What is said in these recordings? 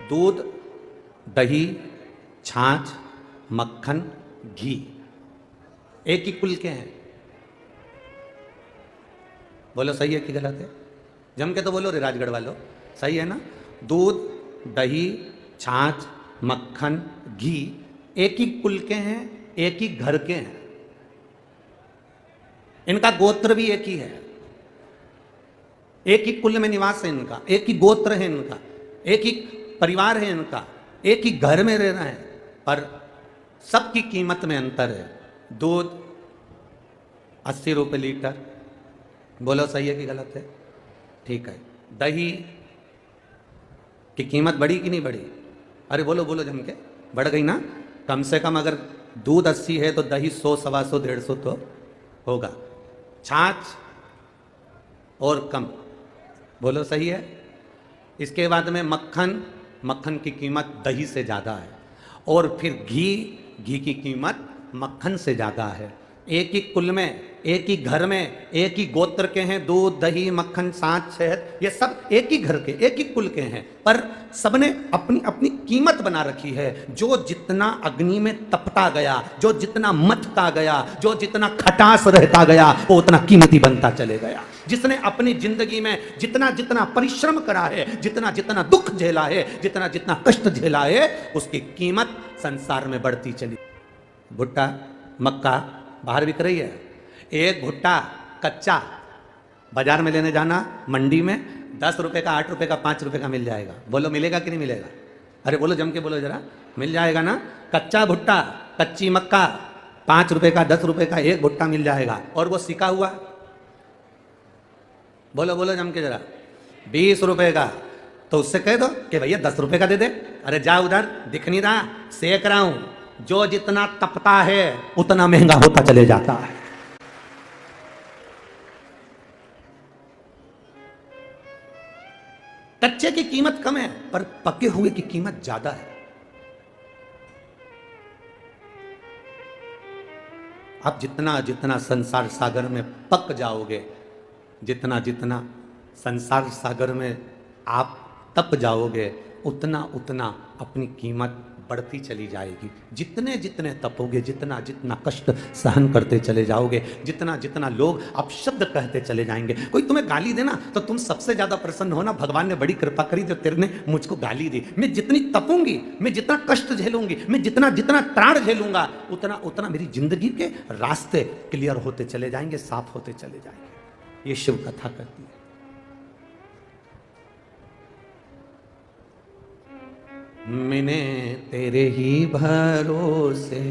दूध, दही, छाछ, मक्खन, घी एक ही कुल के हैं। बोलो सही है कि गलत है? जम के तो बोलो रे राजगढ़ वालों, सही है ना? दूध, दही, छाछ, मक्खन, घी एक ही कुल के हैं, एक ही घर के हैं। इनका गोत्र भी एक ही है, एक ही कुल में निवास है इनका, एक ही गोत्र है इनका, एक ही परिवार है इनका, एक ही घर में रह रहे हैं, पर सबकी कीमत में अंतर है। दूध 80 रुपये लीटर, बोलो सही है कि गलत है? ठीक है। दही की कीमत बढ़ी कि नहीं बढ़ी? अरे बोलो बोलो जम के, बढ़ गई ना? कम से कम अगर दूध 80 है तो दही 100, 125, 150 तो होगा। छाछ और कम, बोलो सही है? इसके बाद में मक्खन, मक्खन की कीमत दही से ज़्यादा है। और फिर घी, घी की कीमत मक्खन से ज़्यादा है। एक ही कुल में, एक ही घर में, एक ही गोत्र के हैं। दूध, दही, मक्खन, छाछ, शहद, ये सब एक ही घर के, एक ही कुल के हैं, पर सबने अपनी अपनी कीमत बना रखी है। जो जितना अग्नि में तपता गया, जो जितना मथता गया, जो जितना खटास रहता गया, वो उतना कीमती बनता चले गया। जिसने अपनी जिंदगी में जितना जितना परिश्रम करा है, जितना जितना दुख झेला है, जितना जितना कष्ट झेला है, उसकी कीमत संसार में बढ़ती चली। भुट्टा, मक्का बाहर बिक रही है। एक भुट्टा कच्चा बाजार में लेने जाना, मंडी में 10 रुपए का, 8 रुपए का, 5 रुपए का मिल जाएगा। बोलो मिलेगा कि नहीं मिलेगा? अरे बोलो जम के बोलो जरा, मिल जाएगा ना? कच्चा भुट्टा, कच्ची मक्का 5 रुपए का, 10 रुपए का एक भुट्टा मिल जाएगा। और वो सिका हुआ, बोलो बोलो जम के जरा, 20 रुपए का। तो उससे कह दो कि भैया 10 रुपए का दे दे। अरे जा उधर, दिख नहीं रहा, सेक रहा हूं। जो जितना तपता है उतना महंगा होता चले जाता है। कच्चे की कीमत कम है, पर पके हुए की कीमत ज्यादा है। आप जितना जितना संसार सागर में पक जाओगे, जितना जितना संसार सागर में आप तप जाओगे, उतना उतना अपनी कीमत बढ़ती चली जाएगी। जितने जितने तपोगे, जितना जितना कष्ट सहन करते चले जाओगे, जितना जितना लोग आप शब्द कहते चले जाएंगे। कोई तुम्हें गाली देना तो तुम सबसे ज्यादा प्रसन्न होना, भगवान ने बड़ी कृपा करी जो तेरे ने मुझको गाली दी। मैं जितनी तपूंगी, मैं जितना कष्ट झेलूंगी, मैं जितना जितना त्राण झेलूंगा, उतना उतना मेरी जिंदगी के रास्ते क्लियर होते चले जाएंगे, साफ होते चले जाएंगे। ये शिव कथा कहती है। मैंने तेरे ही भरोसे,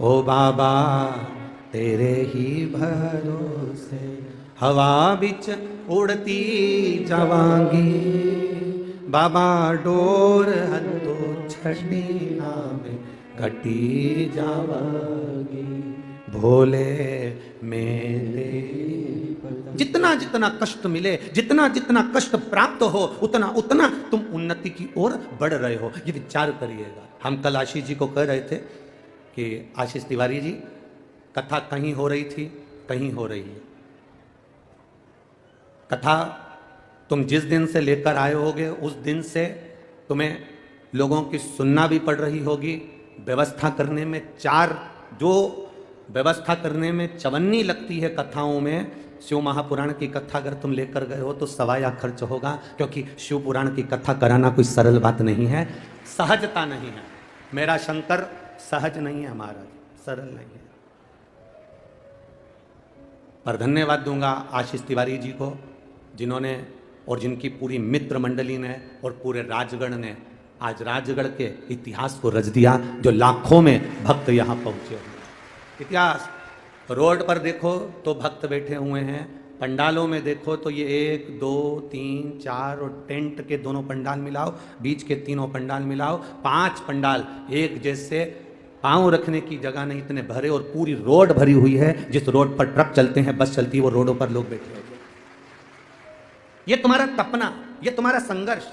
ओ बाबा तेरे ही भरोसे, हवा बिच उड़ती जावांगी, बाबा डोर हथो छड़ी नामे घटी जावांगी, भोले मेरे। जितना जितना कष्ट मिले, जितना जितना कष्ट प्राप्त हो, उतना उतना तुम उन्नति की ओर बढ़ रहे हो। ये विचार करिएगा। हम कल आशीष जी को कह रहे थे कि आशीष तिवारी जी, कथा कहीं हो रही थी, कहीं हो रही है। कथा तुम जिस दिन से लेकर आए होगे, उस दिन से तुम्हें लोगों की सुनना भी पड़ रही होगी। व्यवस्था करने में जो व्यवस्था करने में चवन्नी लगती है कथाओं में, शिव महापुराण की कथा अगर तुम लेकर गए हो तो सवाया खर्च होगा, क्योंकि शिव पुराण की कथा कराना कोई सरल बात नहीं है, सहजता नहीं है। मेरा शंकर सहज नहीं है, हमारा सरल नहीं है। पर धन्यवाद दूंगा आशीष तिवारी जी को, जिन्होंने और जिनकी पूरी मित्र मंडली ने और पूरे राजगढ़ ने आज राजगढ़ के इतिहास को रच दिया, जो लाखों में भक्त यहाँ पहुँचे हुए। इतिहास, रोड पर देखो तो भक्त बैठे हुए हैं, पंडालों में देखो तो ये 1 2 3 4 और टेंट के दोनों पंडाल मिलाओ, बीच के तीनों पंडाल मिलाओ, 5 पंडाल एक जैसे, पांव रखने की जगह नहीं, इतने भरे, और पूरी रोड भरी हुई है। जिस रोड पर ट्रक चलते हैं, बस चलती है, वो रोडों पर लोग बैठे हुए। ये तुम्हारा तपना, ये तुम्हारा संघर्ष,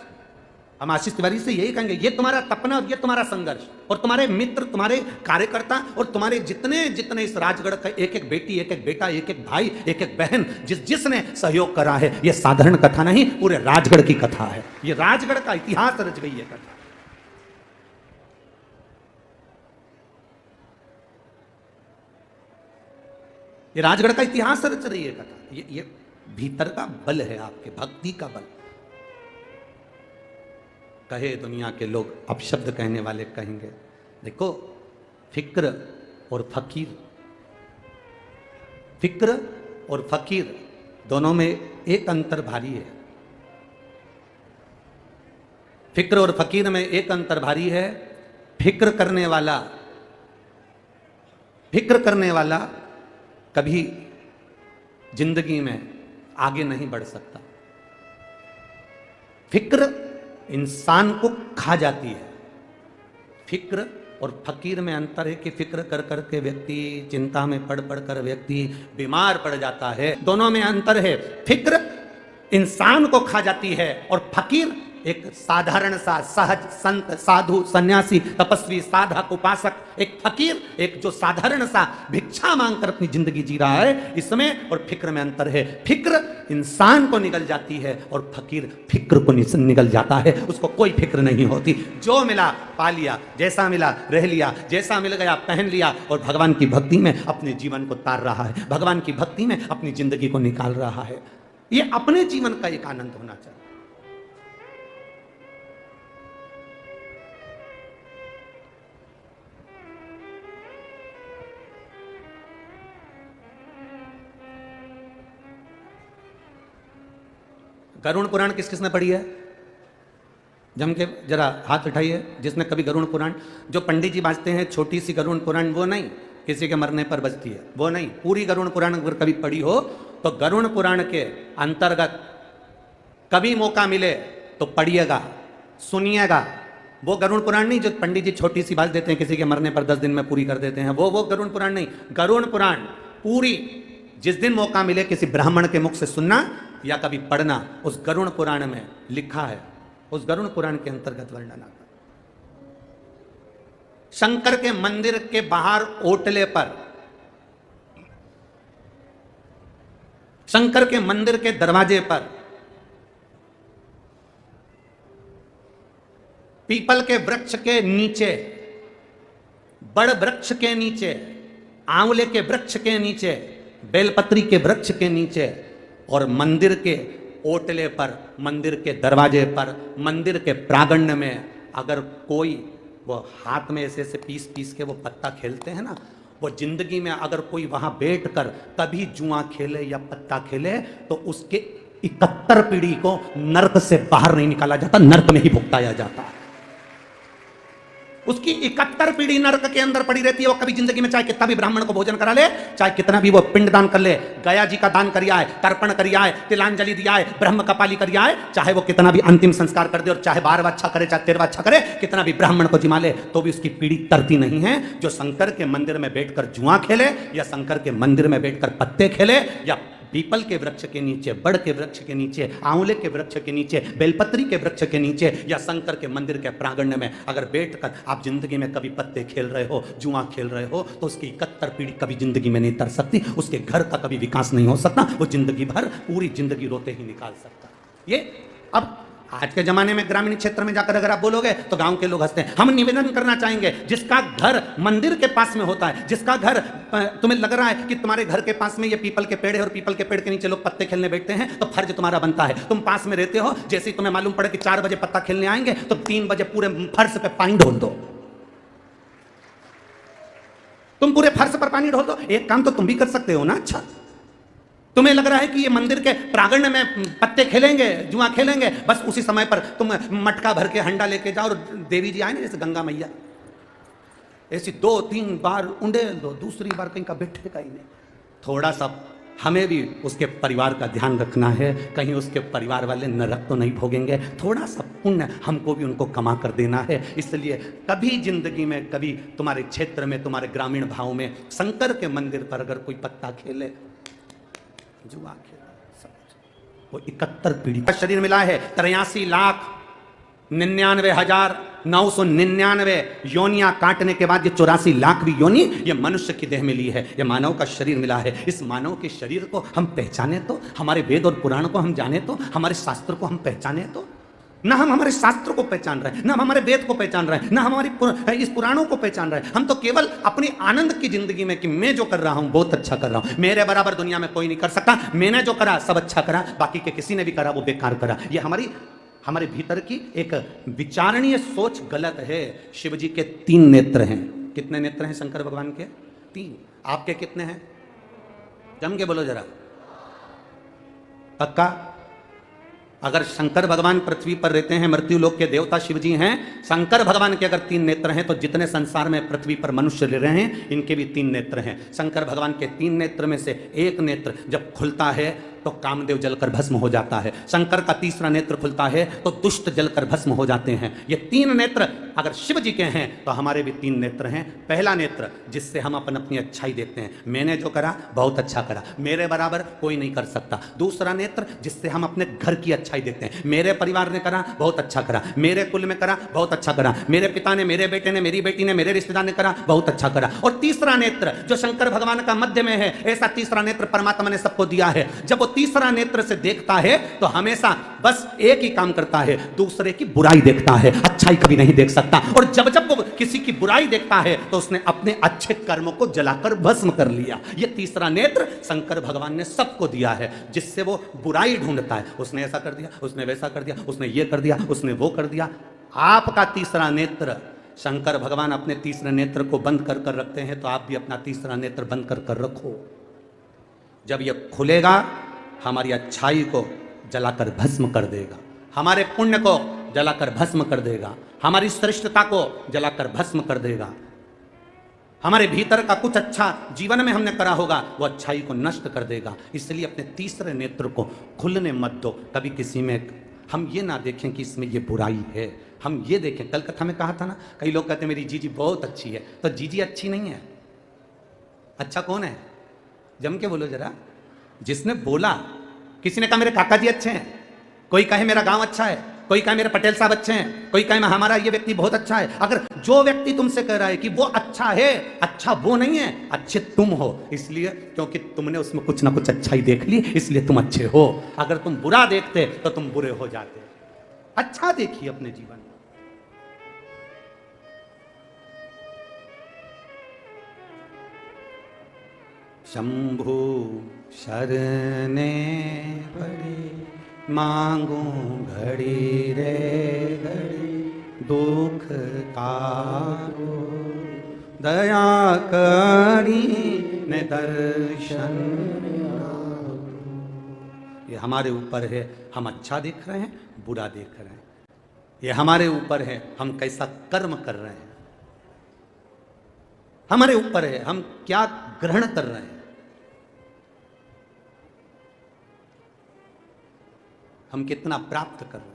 हम आशीष तिवारी से यही कहेंगे, ये तुम्हारा तपना और ये तुम्हारा संघर्ष, और तुम्हारे मित्र, तुम्हारे कार्यकर्ता और तुम्हारे जितने जितने इस राजगढ़ का एक एक बेटी, एक एक बेटा, एक एक भाई, एक एक बहन जिसने सहयोग करा है, ये साधारण कथा नहीं, पूरे राजगढ़ की कथा है। ये राजगढ़ का इतिहास रच गई है कथा। ये राजगढ़ का इतिहास रच रही है कथा। ये भीतर का बल है, आपके भक्ति का बल। कहे दुनिया के लोग, अपशब्द कहने वाले कहेंगे, देखो फिक्र और फकीर, फिक्र और फकीर दोनों में एक अंतर भारी है। फिक्र और फकीर में एक अंतर भारी है। फिक्र करने वाला कभी जिंदगी में आगे नहीं बढ़ सकता। फिक्र इंसान को खा जाती है। फिक्र और फकीर में अंतर है कि फिक्र कर कर के व्यक्ति चिंता में पड़ पड़ कर व्यक्ति बीमार पड़ जाता है। दोनों में अंतर है। फिक्र इंसान को खा जाती है और फकीर एक साधारण सा सहज संत, साधु, सन्यासी, तपस्वी, साधक, उपासक, एक फकीर, एक जो साधारण सा भिक्षा मांगकर अपनी जिंदगी जी रहा है, इसमें और फिक्र में अंतर है। फिक्र इंसान को निगल जाती है और फकीर फिक्र को निगल जाता है। उसको कोई फिक्र नहीं होती। जो मिला पा लिया, जैसा मिला रह लिया, जैसा मिल गया पहन लिया, और भगवान की भक्ति में अपने जीवन को तार रहा है, भगवान की भक्ति में अपनी जिंदगी को निकाल रहा है। ये अपने जीवन का एक आनंद होना चाहिए। गरुड़ पुराण किस किसने पढ़ी है? जम के जरा हाथ उठाइए जिसने कभी गरुड़ पुराण, जो पंडित जी बाजते हैं छोटी सी गरुड़ पुराण, वो नहीं, किसी के मरने पर बजती है वो नहीं, पूरी गरुड़ पुराण अगर कभी पढ़ी हो तो गरुड़ पुराण के अंतर्गत कभी मौका मिले तो पढ़िएगा, सुनिएगा। वो गरुड़ पुराण नहीं जो पंडित जी छोटी सी बाज देते हैं, किसी के मरने पर 10 दिन में पूरी कर देते हैं, वो गरुड़ पुराण नहीं। गरुड़ पुराण पूरी जिस दिन मौका मिले किसी ब्राह्मण के मुख से सुनना या कभी पढ़ना, उस गरुड़ पुराण में लिखा है, उस गरुड़ पुराण के अंतर्गत वर्णन आता। शंकर के मंदिर के बाहर ओटले पर, शंकर के मंदिर के दरवाजे पर पीपल के वृक्ष के नीचे, बड़ वृक्ष के नीचे, आंवले के वृक्ष के नीचे, बेलपत्री के वृक्ष के नीचे और मंदिर के ओटले पर, मंदिर के दरवाजे पर, मंदिर के प्रांगण में अगर कोई वो हाथ में ऐसे ऐसे पीस पीस के वो पत्ता खेलते हैं ना, वो जिंदगी में अगर कोई वहां बैठकर कभी जुआ खेले या पत्ता खेले तो उसके 71 पीढ़ी को नर्क से बाहर नहीं निकाला जाता, नर्क में ही भुगताया जाता है। उसकी 71 पीढ़ी नरक के अंदर पड़ी रहती है। वो कभी जिंदगी में चाहे कितना भी ब्राह्मण को भोजन करा ले, चाहे कितना भी वो पिंड दान कर ले, गया जी का दान करिया है, तर्पण करिया है, तिलांजलि दिया है, ब्रह्म कपाली करिया है, चाहे वो कितना भी अंतिम संस्कार कर दे और चाहे 12वां अच्छा करे चाहे 13वां अच्छा करे, कितना भी ब्राह्मण को जिमा ले, तो भी उसकी पीढ़ी तरती नहीं है। जो शंकर के मंदिर में बैठकर जुआ खेले या शंकर के मंदिर में बैठकर पत्ते खेले या पीपल के वृक्ष के नीचे, बड़ के वृक्ष के नीचे, आंवले के वृक्ष के नीचे, बेलपत्री के वृक्ष के नीचे या शंकर के मंदिर के प्रांगण में अगर बैठकर आप जिंदगी में कभी पत्ते खेल रहे हो, जुआ खेल रहे हो, तो उसकी 71 पीढ़ी कभी जिंदगी में नहीं तर सकती, उसके घर का कभी विकास नहीं हो सकता, वो जिंदगी भर पूरी जिंदगी रोते ही निकाल सकता। ये अब आज के जमाने में ग्रामीण क्षेत्र में जाकर अगर आप बोलोगे तो गांव के लोग हंसते हैं। हम निवेदन करना चाहेंगे, जिसका घर मंदिर के पास में होता है, जिसका घर तुम्हें लग रहा है कि तुम्हारे घर के पास में ये पीपल के पेड़ है और पीपल के पेड़ के नीचे लोग पत्ते खेलने बैठते हैं, तो फर्ज तुम्हारा बनता है, तुम पास में रहते हो, जैसे ही तुम्हें मालूम पड़े कि 4 बजे पत्ता खेलने आएंगे तो 3 बजे पूरे फर्श पे पानी ढोल दो। तुम पूरे फर्श पर पानी ढोल दो। एक काम तो तुम भी कर सकते हो ना। अच्छा, तुम्हें लग रहा है कि ये मंदिर के प्रांगण में पत्ते खेलेंगे, जुआ खेलेंगे, बस उसी समय पर तुम मटका भर के हंडा लेके जाओ और देवी जी आए ना जैसे गंगा मैया, ऐसी 2-3 बार उंडे दो, दूसरी बार कहीं का बैठेगा ही नहीं। थोड़ा सा हमें भी उसके परिवार का ध्यान रखना है, कहीं उसके परिवार वाले नरक तो नहीं भोगेंगे। थोड़ा सा पुण्य हमको भी उनको कमा कर देना है। इसलिए कभी जिंदगी में, कभी तुम्हारे क्षेत्र में, तुम्हारे ग्रामीण भाव में शंकर के मंदिर पर अगर कोई पत्ता खेले, जुआ खेला, वो 71 पीढ़ी का शरीर मिला है। 83 लाख 99,999 योनियां काटने के बाद ये 84 लाख भी योनि ये मनुष्य की देह मिली है, ये मानव का शरीर मिला है। इस मानव के शरीर को हम पहचाने तो, हमारे वेद और पुराण को हम जाने तो, हमारे शास्त्र को हम पहचाने तो। ना हम हमारे शास्त्र को पहचान रहे हैं, ना हम हमारे वेद को पहचान रहे हैं, ना हमारी इस पुराणों को पहचान रहे हैं। हम तो केवल अपनी आनंद की जिंदगी में कि मैं जो कर रहा हूं बहुत अच्छा कर रहा हूं, मेरे बराबर दुनिया में कोई नहीं कर सकता, मैंने जो करा सब अच्छा करा, बाकी के किसी ने भी करा वो बेकार करा। ये हमारे भीतर की एक विचारणीय सोच गलत है। शिव जी के 3 नेत्र हैं। कितने नेत्र हैं शंकर भगवान के? 3। आपके कितने हैं? जम के बोलो जरा, पक्का? अगर शंकर भगवान पृथ्वी पर रहते हैं, मृत्यु लोक के देवता शिव जी हैं, शंकर भगवान के अगर 3 नेत्र हैं तो जितने संसार में पृथ्वी पर मनुष्य रह रहे हैं इनके भी 3 नेत्र हैं। शंकर भगवान के 3 नेत्र में से एक नेत्र जब खुलता है तो कामदेव जलकर भस्म हो जाता है। शंकर का तीसरा नेत्र खुलता है तो दुष्ट जलकर भस्म हो जाते हैं। ये 3 नेत्र अगर शिव जी के हैं तो हमारे भी 3 नेत्र हैं। पहला नेत्र जिससे हम अपनी अच्छाई देखते हैं, मैंने जो करा बहुत अच्छा करा, मेरे बराबर कोई नहीं कर सकता। दूसरा नेत्र जिससे हम अपने घर की अच्छाई देखते हैं, मेरे परिवार ने करा बहुत अच्छा करा, मेरे कुल में करा बहुत अच्छा करा, मेरे पिता ने, मेरे बेटे ने, मेरी बेटी ने, मेरे रिश्तेदार ने करा बहुत अच्छा करा। और तीसरा नेत्र जो शंकर भगवान का मध्य में है, ऐसा तीसरा नेत्र परमात्मा ने सबको दिया है। जब वो तीसरा नेत्र से देखता है तो हमेशा बस एक ही काम करता है, दूसरे की बुराई देखता है, अच्छाई कभी नहीं देख सकता। और जब जब वो किसी की बुराई देखता है तो उसने अपने अच्छे कर्मों को जलाकर भस्म कर लिया। ये तीसरा नेत्र शंकर भगवान ने सबको दिया है, जिससे वो बुराई ढूंढता है। उसने ऐसा कर दिया, उसने वैसा कर दिया, उसने ये कर दिया, उसने वो कर दिया। आपका तीसरा नेत्र शंकर भगवान अपने तीसरे नेत्र को बंद कर कर रखते हैं, तो आप भी अपना तीसरा नेत्र बंद कर कर रखो। जब ये खुलेगा हमारी अच्छाई को जलाकर भस्म कर देगा, हमारे पुण्य को जलाकर भस्म कर देगा, हमारी श्रेष्ठता को जलाकर भस्म कर देगा। हमारे भीतर का कुछ अच्छा जीवन में हमने करा होगा वो अच्छाई को नष्ट कर देगा। इसलिए अपने तीसरे नेत्र को खुलने मत दो। कभी किसी में हम ये ना देखें कि इसमें ये बुराई है, हम ये देखें। कल कथा में कहा था ना, कई लोग कहते हैं मेरी जीजी बहुत अच्छी है, तो जीजी अच्छी नहीं है। अच्छा कौन है? जम के बोलो जरा। जिसने बोला, किसी ने कहा मेरे काका जी अच्छे हैं, कोई कहे मेरा गांव अच्छा है, कोई कहे मेरे पटेल साहब अच्छे हैं, कोई कहे हमारा ये व्यक्ति बहुत अच्छा है। अगर जो व्यक्ति तुमसे कह रहा है कि वो अच्छा है, अच्छा वो नहीं है, अच्छे तुम हो। इसलिए क्योंकि तुमने उसमें कुछ ना कुछ अच्छाई देख ली, इसलिए तुम अच्छे हो। अगर तुम बुरा देखते तो तुम बुरे हो जाते। अच्छा देखिए अपने जीवन में। शंभु शरणे पड़े मांगू घड़ी रे घड़ी, दुख तारो दया करी ने दर्शन। ये हमारे ऊपर है, हम अच्छा देख रहे हैं बुरा देख रहे हैं। ये हमारे ऊपर है, हम कैसा कर्म कर रहे हैं। हमारे ऊपर है, हम क्या ग्रहण कर रहे हैं। हम कितना प्राप्त कर रहे हैं।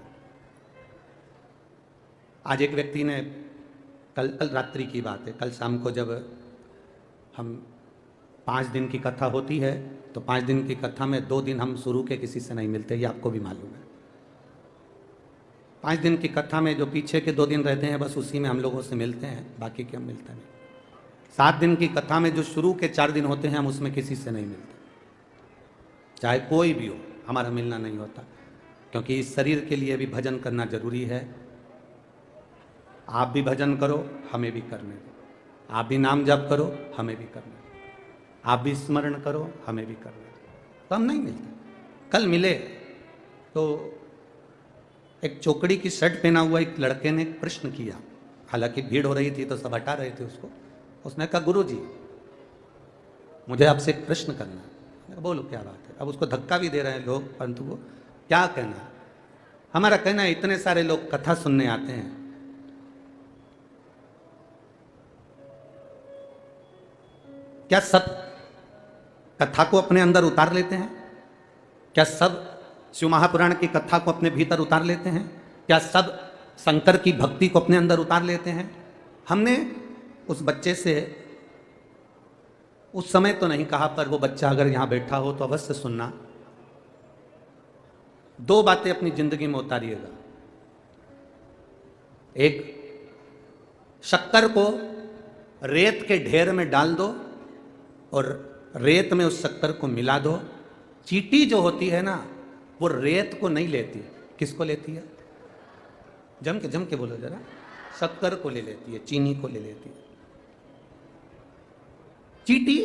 आज एक व्यक्ति ने, कल रात्रि की बात है, कल शाम को जब हम 5 दिन की कथा होती है तो 5 दिन की कथा में 2 दिन हम शुरू के किसी से नहीं मिलते, ये आपको भी मालूम है। 5 दिन की कथा में जो पीछे के 2 दिन रहते हैं बस उसी में हम लोगों से मिलते हैं, बाकी के हम मिलते नहीं। 7 दिन की कथा में जो शुरू के 4 दिन होते हैं हम उसमें किसी से नहीं मिलते, चाहे कोई भी हो, हमारा मिलना नहीं होता। क्योंकि इस शरीर के लिए भी भजन करना जरूरी है। आप भी भजन करो, हमें भी करने दो। आप भी नाम जप करो, हमें भी करने दो। आप भी स्मरण करो, हमें भी करने दो। तो हम नहीं मिलते। कल मिले तो एक चौकड़ी की शर्ट पहना हुआ एक लड़के ने एक प्रश्न किया, हालांकि भीड़ हो रही थी तो सब हटा रहे थे उसको। उसने कहा गुरुजी मुझे आपसे एक प्रश्न करना है। बोलो क्या बात है। अब उसको धक्का भी दे रहे हैं लोग, परंतु वो क्या कहना। हमारा कहना है इतने सारे लोग कथा सुनने आते हैं, क्या सब कथा को अपने अंदर उतार लेते हैं? क्या सब शिव महापुराण की कथा को अपने भीतर उतार लेते हैं? क्या सब शंकर की भक्ति को अपने अंदर उतार लेते हैं? हमने उस बच्चे से उस समय तो नहीं कहा, पर वो बच्चा अगर यहां बैठा हो तो अवश्य सुनना। 2 बातें अपनी जिंदगी में उतारिएगा। एक शक्कर को रेत के ढेर में डाल दो और रेत में उस शक्कर को मिला दो। चींटी जो होती है ना, वो रेत को नहीं लेती, किसको लेती है? जम के बोलो जरा। शक्कर को ले लेती है, चीनी को ले लेती है। चींटी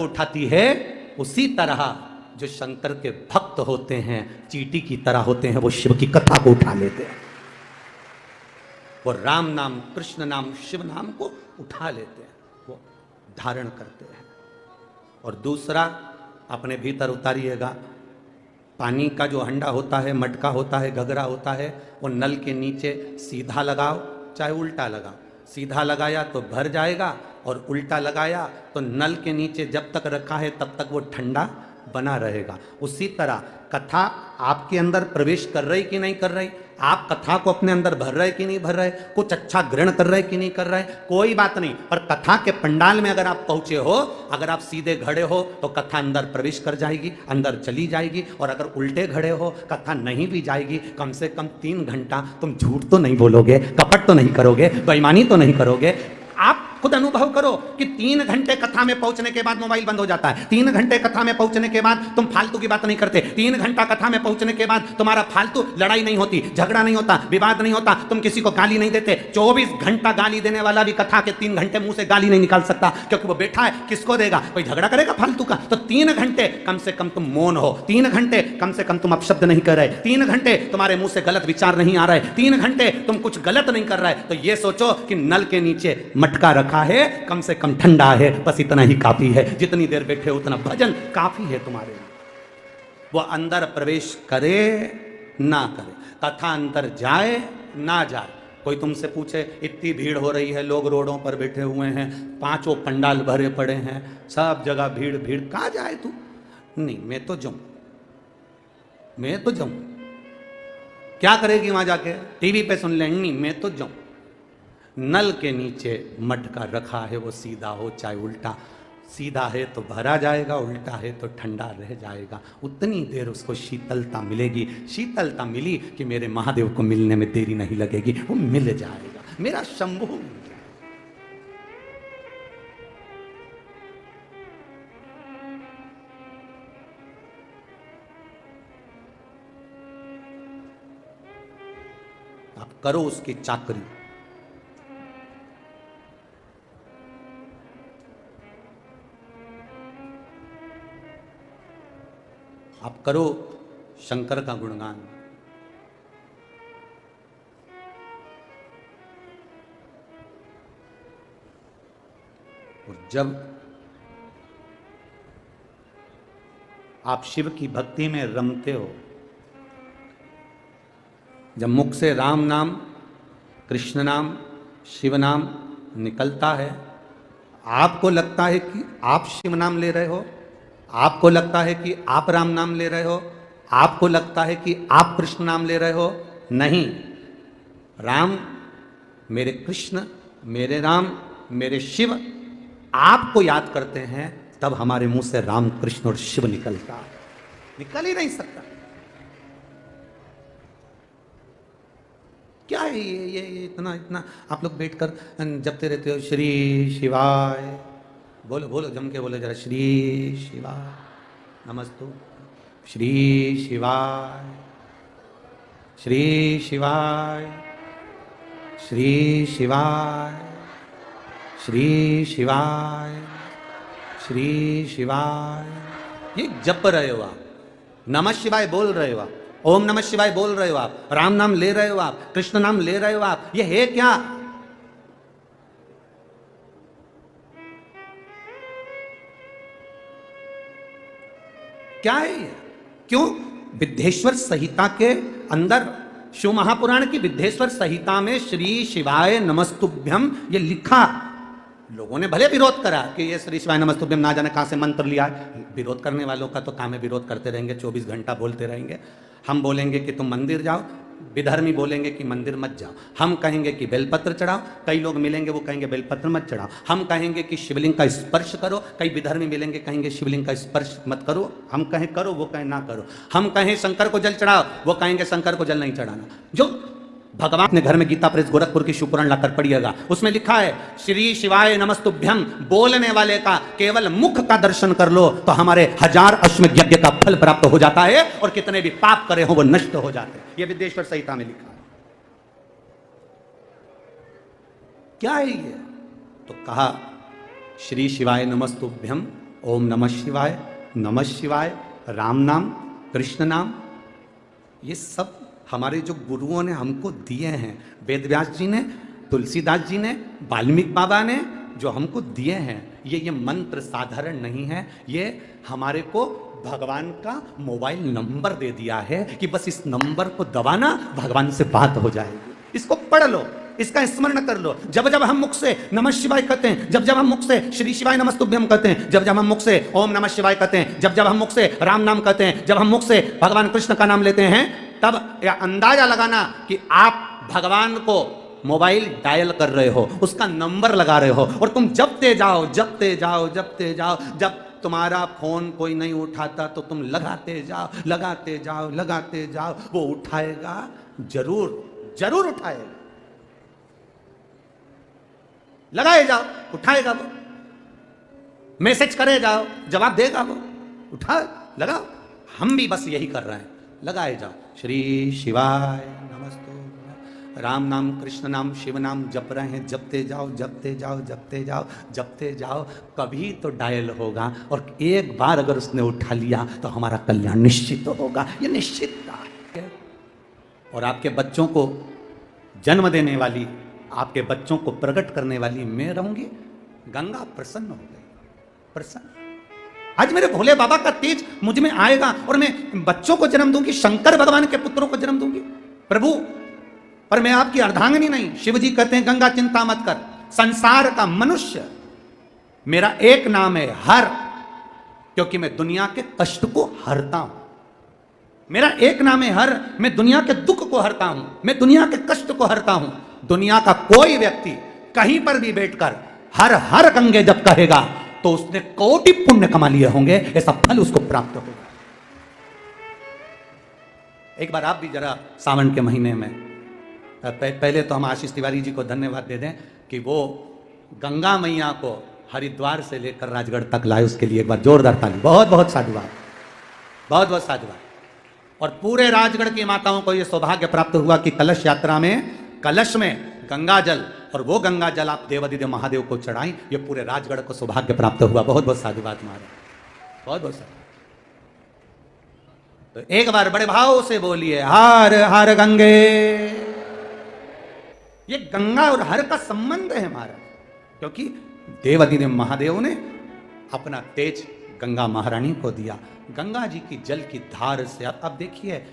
उठाती है, उसी तरह जो शंकर के भक्त होते हैं चींटी की तरह होते हैं, वो शिव की कथा को उठा लेते हैं। वो राम नाम, कृष्ण नाम, शिव नाम को उठा लेते हैं, वो धारण करते हैं। और दूसरा, अपने भीतर उतारिएगा, पानी का जो हंडा होता है, मटका होता है, घगरा होता है, वो नल के नीचे सीधा लगाओ चाहे उल्टा लगाओ। सीधा लगाया तो भर जाएगा और उल्टा लगाया तो नल के नीचे जब तक रखा है तब तक वो ठंडा बना रहेगा। उसी तरह कथा आपके अंदर प्रवेश कर रही कि नहीं कर रही, आप कथा को अपने अंदर भर रहे कि नहीं भर रहे, कुछ अच्छा ग्रहण कर रहे कि नहीं कर रहे, कोई बात नहीं, पर कथा के पंडाल में अगर आप पहुंचे हो, अगर आप सीधे खड़े हो तो कथा अंदर प्रवेश कर जाएगी, अंदर चली जाएगी। और अगर उल्टे खड़े हो, कथा नहीं भी जाएगी, कम से कम 3 घंटा तुम झूठ तो नहीं बोलोगे, कपट तो नहीं करोगे, बेईमानी तो नहीं करोगे। आप खुद अनुभव करो कि 3 घंटे कथा में पहुंचने के बाद मोबाइल बंद हो जाता है। 3 घंटे कथा में पहुंचने के बाद तुम फालतू की बात नहीं करते। 3 घंटा कथा में पहुंचने के बाद तुम्हारा फालतू लड़ाई नहीं होती, झगड़ा नहीं होता, विवाद नहीं होता, तुम किसी को गाली नहीं देते। 24 घंटा गाली देने वाला भी कथा के 3 घंटे मुंह से गाली नहीं निकाल सकता, क्योंकि वो बैठा है, किसको देगा? कोई झगड़ा करेगा फालतू का। तो 3 घंटे कम से कम तुम मौन हो, 3 घंटे कम से कम तुम अपशब्द नहीं कर रहे, 3 घंटे तुम्हारे मुंह से गलत विचार नहीं आ रहे, 3 घंटे तुम कुछ गलत नहीं कर रहे। तो ये सोचो कि नल के नीचे मटका रखा है, कम से कम ठंडा है, बस इतना ही काफी है। जितनी देर बैठे उतना भजन काफी है तुम्हारे लिए। वो अंदर प्रवेश करे ना करे, कथा अंदर जाए ना जाए। कोई तुमसे पूछे इतनी भीड़ हो रही है, लोग रोडों पर बैठे हुए हैं, 5 पंडाल भरे पड़े हैं, सब जगह भीड़ भीड़, कहाँ जाए तू? नहीं, मैं तो जाऊं, मैं तो जाऊं। क्या करेगी वहां जाके? टीवी पे सुन ले? नहीं, मैं तो जाऊं। नल के नीचे मटका रखा है, वो सीधा हो चाहे उल्टा, सीधा है तो भरा जाएगा, उल्टा है तो ठंडा रह जाएगा। उतनी देर उसको शीतलता मिलेगी। शीतलता मिली कि मेरे महादेव को मिलने में देरी नहीं लगेगी, वो मिल जाएगा, मेरा शंभू मिल जाएगा। आप करो उसकी चाकरी। आप करो शंकर का गुणगान। और जब आप शिव की भक्ति में रमते हो, जब मुख से राम नाम, कृष्ण नाम, शिव नाम निकलता है, आपको लगता है कि आप शिव नाम ले रहे हो, आपको लगता है कि आप राम नाम ले रहे हो, आपको लगता है कि आप कृष्ण नाम ले रहे हो। नहीं, राम मेरे कृष्ण, मेरे राम, मेरे शिव आपको याद करते हैं, तब हमारे मुंह से राम, कृष्ण और शिव निकलता है, निकल ही नहीं सकता। क्या है ये इतना इतना आप लोग बैठकर जपते रहते हो? श्री शिवाय, बोलो बोलो, जम के बोलो जरा, श्री शिवाय नमस्तु, श्री शिवाय, श्री शिवाय, श्री शिवाय, श्री शिवाय, श्री शिवाय। ये जप रहे हो आप, नमः शिवाय बोल रहे हो आप, ओम नमः शिवाय बोल रहे हो आप, राम नाम ले रहे हो आप, कृष्ण नाम ले रहे हो आप। ये है क्या? क्या है ये? क्यों? विद्धेश्वर संहिता के अंदर, शिव महापुराण की विद्धेश्वर संहिता में श्री शिवाय नमस्तुभ्यम ये लिखा। लोगों ने भले विरोध करा कि ये श्री शिवाय नमस्तुभ्यम ना जाने कहां से मंत्र लिया है। विरोध करने वालों का तो काम है, विरोध करते रहेंगे, 24 घंटा बोलते रहेंगे। हम बोलेंगे कि तुम मंदिर जाओ, विधर्मी बोलेंगे कि मंदिर मत जाओ। हम कहेंगे कि बेलपत्र चढ़ाओ, कई लोग मिलेंगे वो कहेंगे बेलपत्र मत चढ़ाओ। हम कहेंगे कि शिवलिंग का स्पर्श करो, कई विधर्मी मिलेंगे कहेंगे शिवलिंग का स्पर्श मत करो। हम कहें करो, वो कहें ना करो। हम कहें शंकर को जल चढ़ाओ, वो कहेंगे शंकर को जल नहीं चढ़ाना। जो भगवान ने घर में गीता प्रेस गोरखपुर की शिवपुराण लाकर पढ़िएगा, उसमें लिखा है श्री शिवाय नमस्तुभ्यं, बोलने वाले का केवल मुख का दर्शन कर लो तो हमारे 1000 अश्वमेध यज्ञ का फल प्राप्त हो जाता है और कितने भी पाप करे हो वो नष्ट हो जाते हैं। यह विदेश्वर संहिता में लिखा है। क्या है ये? तो कहा श्री शिवाय नमस्तुभ्यं, ओम नमः शिवाय, राम नाम, कृष्ण नाम, ये सब हमारे जो गुरुओं ने हमको दिए हैं, वेद व्यास जी ने, तुलसीदास जी ने, वाल्मीकि बाबा ने जो हमको दिए हैं, ये मंत्र साधारण नहीं है। ये हमारे को भगवान का मोबाइल नंबर दे दिया है कि बस इस नंबर को दबाना, भगवान से बात हो जाएगी। इसको पढ़ लो, इसका स्मरण कर लो। जब जब हम मुख से नमः शिवाय कहते हैं, जब जब हम मुख से श्री शिवाय नमस्तुभ्यं कहते हैं, जब जब हम मुख से ओम नमः शिवाय कहते हैं, जब जब हम मुख से राम नाम कहते हैं, जब हम मुख से भगवान कृष्ण का नाम लेते हैं, तब यह अंदाजा लगाना कि आप भगवान को मोबाइल डायल कर रहे हो, उसका नंबर लगा रहे हो, और तुम जपते जाओ, जब तुम्हारा फोन कोई नहीं उठाता तो तुम लगाते जाओ, वो उठाएगा, जरूर उठाएगा। लगाए जाओ, उठाएगा वो। मैसेज करे जाओ, जवाब देगा वो। लगाओ। हम भी बस यही कर रहे हैं, लगाए जाओ। श्री शिवाय नमस्तुभ्यं, राम नाम, कृष्ण नाम, शिव नाम जप रहे हैं, जपते जाओ। कभी तो डायल होगा, और एक बार अगर उसने उठा लिया तो हमारा कल्याण निश्चित होगा। ये निश्चित है। और आपके बच्चों को जन्म देने वाली, आपके बच्चों को प्रकट करने वाली मैं रहूंगी। गंगा प्रसन्न हो गई, प्रसन्न। आज मेरे भोले बाबा का तेज मुझ में आएगा और मैं बच्चों को जन्म दूंगी, शंकर भगवान के पुत्रों को जन्म दूंगी। प्रभु, पर मैं आपकी अर्धांगिनी नहीं। शिव जी कहते हैं गंगा चिंता मत कर, संसार का मनुष्य मेरा एक नाम है हर, क्योंकि मैं दुनिया के कष्ट को हरता हूं। मेरा एक नाम है हर, मैं दुनिया के दुख को हरता हूं, मैं दुनिया के कष्ट को हरता हूं। दुनिया का कोई व्यक्ति कहीं पर भी बैठकर हर हर गंगे जब कहेगा तो उसने कोटि पुण्य कमा लिए होंगे, ऐसा फल उसको प्राप्त होगा। एक बार आप भी जरा सावन के महीने में, पहले तो हम आशीष तिवारी जी को धन्यवाद दे दें कि वो गंगा मैया को हरिद्वार से लेकर राजगढ़ तक लाए, उसके लिए एक बार जोरदार ताली। बहुत बहुत साधुवाद, बहुत बहुत साधुवाद। और पूरे राजगढ़ की माताओं को यह सौभाग्य प्राप्त हुआ कि कलश यात्रा में, कलश में गंगा जल, और वो गंगा जल आप देवादिदेव महादेव को चढ़ाई। ये पूरे राजगढ़ को सौभाग्य प्राप्त हुआ। बहुत बहुत साधुवाद महाराज, बहुत बहुत साधुवाद। तो एक बार बड़े भाव से बोलिए हर हर गंगे। ये गंगा और हर का संबंध है हमारा, क्योंकि देवादिदेव महादेव ने अपना तेज गंगा महारानी को दिया। गंगा जी की जल की धार से अब देखिए,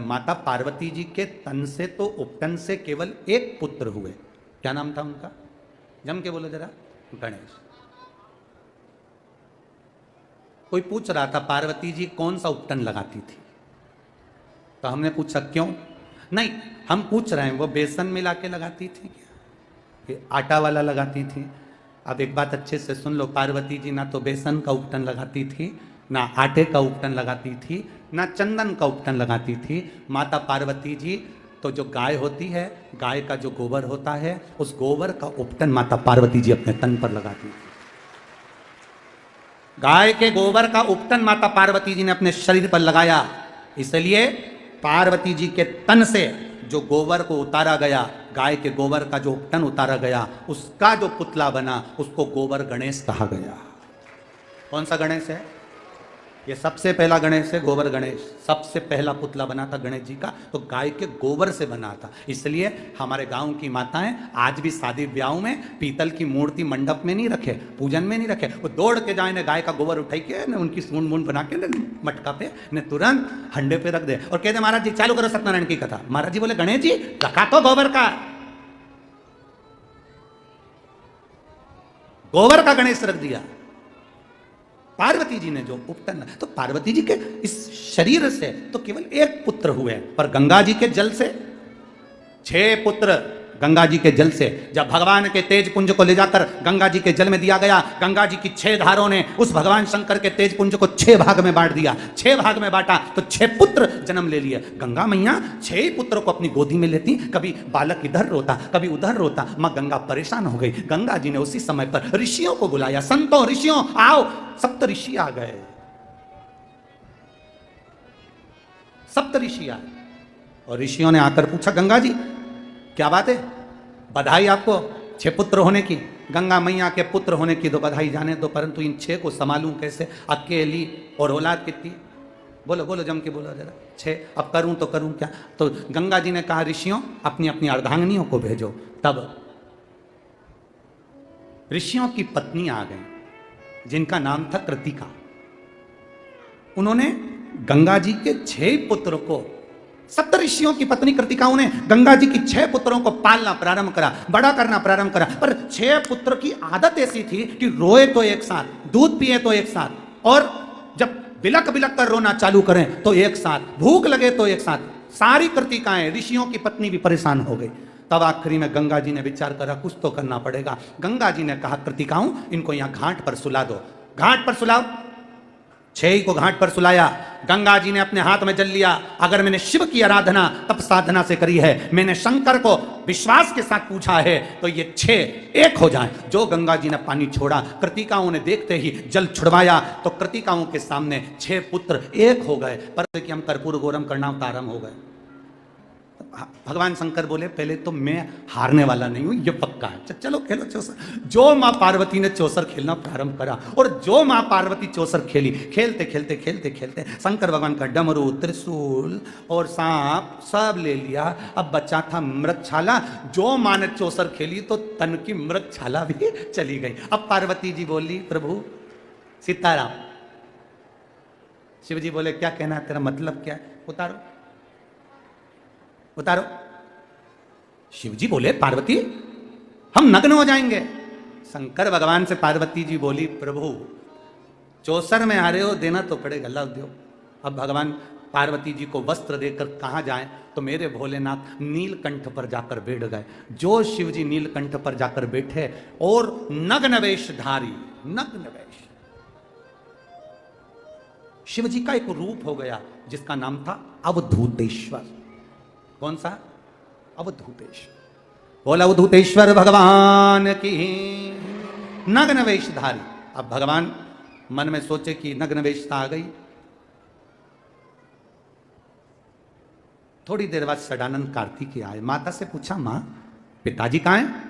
माता पार्वती जी के तन से तो उपटन से केवल एक पुत्र हुए। क्या नाम था उनका? जम के बोलो जरा। गणेश। कोई पूछ रहा था पार्वती जी कौन सा उपटन लगाती थी, तो हमने पूछा क्यों? नहीं, हम पूछ रहे हैं वो बेसन मिला के लगाती थी क्या, कि आटा वाला लगाती थी? अब एक बात अच्छे से सुन लो, पार्वती जी ना तो बेसन का उपटन लगाती थी, ना आटे का उपटन लगाती थी, ना चंदन का उपटन लगाती थी। माता पार्वती जी तो जो गाय होती है, गाय का जो गोबर होता है, उस गोबर का उपटन माता पार्वती जी अपने तन पर लगाती थी। गाय के गोबर का उपटन माता पार्वती जी ने अपने शरीर पर लगाया। इसलिए पार्वती जी के तन से जो गोबर को उतारा गया, गाय के गोबर का जो उपटन उतारा गया, उसका जो पुतला बना, उसको गोबर गणेश कहा गया। कौन सा गणेश है? ये सबसे पहला गणेश है, गोबर गणेश। सबसे पहला पुतला बना था गणेश जी का, तो गाय के गोबर से बना था। इसलिए हमारे गांव की माताएं आज भी शादी ब्याह में पीतल की मूर्ति मंडप में नहीं रखे, पूजन में नहीं रखे, वो दौड़ के जाए ने गाय का गोबर उठाई के ने उनकी सूंड मूंड बना के ने मटका पे ने तुरंत हंडे पे रख दे और कहते महाराज जी चालू करो सत्यनारायण की कथा। महाराज जी बोले गणेश जी रखा तो गोबर का गणेश रख दिया। पार्वती जी ने जो उपटन, तो पार्वती जी के इस शरीर से तो केवल एक पुत्र हुए, पर गंगा जी के जल से 6 पुत्र गंगा जी के जल से। जब भगवान के तेज पुंज को ले जाकर गंगा जी के जल में दिया गया, गंगा जी की 6 धारों ने उस भगवान शंकर के तेज पुंज को 6 भाग में बांट दिया। 6 भाग में बांटा तो 6 पुत्र जन्म ले लिए। गंगा मैया 6 ही पुत्र को अपनी गोदी में लेती, कभी बालक इधर रोता कभी उधर रोता। मां गंगा परेशान हो गई। गंगा जी ने उसी समय पर ऋषियों को बुलाया, संतों ऋषियों आओ। सप्त ऋषि आ गए, सप्त ऋषि आए और ऋषियों ने आकर पूछा, गंगा जी क्या बात है, बधाई आपको 6 पुत्र होने की। गंगा मैया के पुत्र होने की तो बधाई जाने दो, परंतु इन 6 को संभालूं कैसे, अकेली, और औलाद कितनी, बोलो बोलो जम के बोलो जरा, 6, अब करूं तो करूं क्या। तो गंगा जी ने कहा, ऋषियों अपनी अपनी अर्धांगिनियों को भेजो। तब ऋषियों की पत्नी आ गई जिनका नाम था कृतिका। उन्होंने गंगा जी के 6 पुत्र को, सप्त ऋषियों की पत्नी कृतिकाओं ने गंगा जी की 6 पुत्रों को पालना प्रारंभ करा, बड़ा करना प्रारंभ करा। पर 6 पुत्र की आदत ऐसी थी कि रोए तो एक साथ, दूध पिए तो एक साथ, और जब बिलक बिलक कर रोना चालू करें तो एक साथ, भूख लगे तो एक साथ। सारी कृतिकाएं, ऋषियों की पत्नी भी परेशान हो गई। तब आखिरी में गंगा जी ने विचार करा, कुछ तो करना पड़ेगा। गंगा जी ने कहा, कृतिकाओं इनको यहां घाट पर सुला दो, घाट पर सुलाओ। 6 को घाट पर सुलाया। गंगा जी ने अपने हाथ में जल लिया। अगर मैंने शिव की आराधना तप साधना से करी है, मैंने शंकर को विश्वास के साथ पूछा है, तो ये 6 एक हो जाएं। जो गंगा जी ने पानी छोड़ा, कृतिकाओं ने देखते ही जल छुड़वाया, तो कृतिकाओं के सामने 6 पुत्र एक हो गए। पर कि हम कर्पूर गौरम कर्णावतारम हो गए। भगवान शंकर बोले, पहले तो मैं हारने वाला नहीं हूं, ये पक्का है, चलो खेलो चौसर। जो मां पार्वती ने चौसर खेलना प्रारंभ करा, और जो मां पार्वती चौसर खेली, खेलते खेलते खेलते खेलते शंकर भगवान का डमरू, त्रिशूल और सांप सब ले लिया। अब बचा था मृगछाला। जो मां ने चौसर खेली तो तन की मृगछाला भी चली गई। अब पार्वती जी बोली, प्रभु सीताराम। शिव जी बोले, क्या कहना है तेरा, मतलब क्या है, उतारो उतारो। शिव जी बोले, पार्वती हम नग्न हो जाएंगे। शंकर भगवान से पार्वती जी बोली, प्रभु चौसर में आ रहे हो, देना तो पड़ेगा, लाओ दो। अब भगवान पार्वती जी को वस्त्र देकर कहां जाएं, तो मेरे भोलेनाथ नीलकंठ पर जाकर बैठ गए। जो शिव जी नीलकंठ पर जाकर बैठे और नग्न वेशधारी, नग्न वेश, शिव जी का एक रूप हो गया जिसका नाम था अवधूतेश्वर। कौन सा, अवधूतेश्वर। बोला, अवधूतेश्वर भगवान की नग्न वेशधारी। अब भगवान मन में सोचे कि नग्न वेशता आ गई। थोड़ी देर बाद षडानंद कार्तिकेय आए। माता से पूछा, मां पिताजी कहां हैं?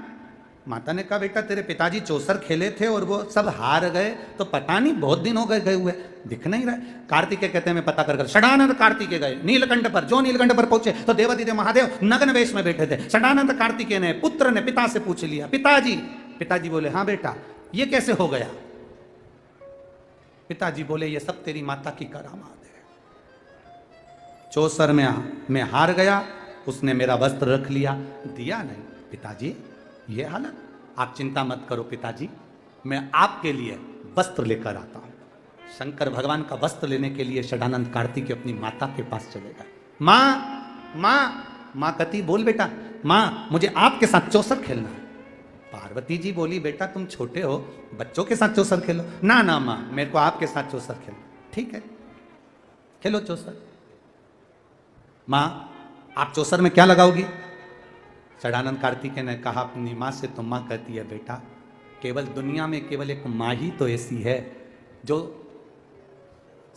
माता ने कहा, बेटा तेरे पिताजी चौसर खेले थे और वो सब हार गए, तो पता नहीं बहुत दिन हो गए हुए, दिख नहीं रहे। कार्तिकेय कहते हैं, मैं पता कर षडानंद कार्तिकेय गए नीलकंठ पर। जो नीलकंठ पर पहुंचे तो देवादिदेव महादेव नग्न वेश में बैठे थे। षडानंद कार्तिकेय ने पुत्र ने पिता से पूछ लिया, पिताजी। पिताजी बोले, हाँ बेटा ये कैसे हो गया? पिताजी बोले, ये सब तेरी माता की करामात है। चौसर में मैं हार गया, उसने मेरा वस्त्र रख लिया, दिया नहीं। पिताजी ये हालत, आप चिंता मत करो पिताजी, मैं आपके लिए वस्त्र लेकर आता हूं। शंकर भगवान का वस्त्र लेने के लिए षडानंद कार्तिकेय अपनी माता के पास चले गए। मां कती, बोल बेटा। मां मुझे आपके साथ चौसर खेलना है। पार्वती जी बोली, बेटा तुम छोटे हो, बच्चों के साथ चौसर खेलो। ना ना मां, मेरे को आपके साथ चौसर खेलना। ठीक है खेलो चौसर। मां आप चौसर में क्या लगाओगी? षडानंद कार्तिकेय ने कहा अपनी मां से, तो मां कहती है, बेटा केवल दुनिया में केवल एक मां ही तो ऐसी है जो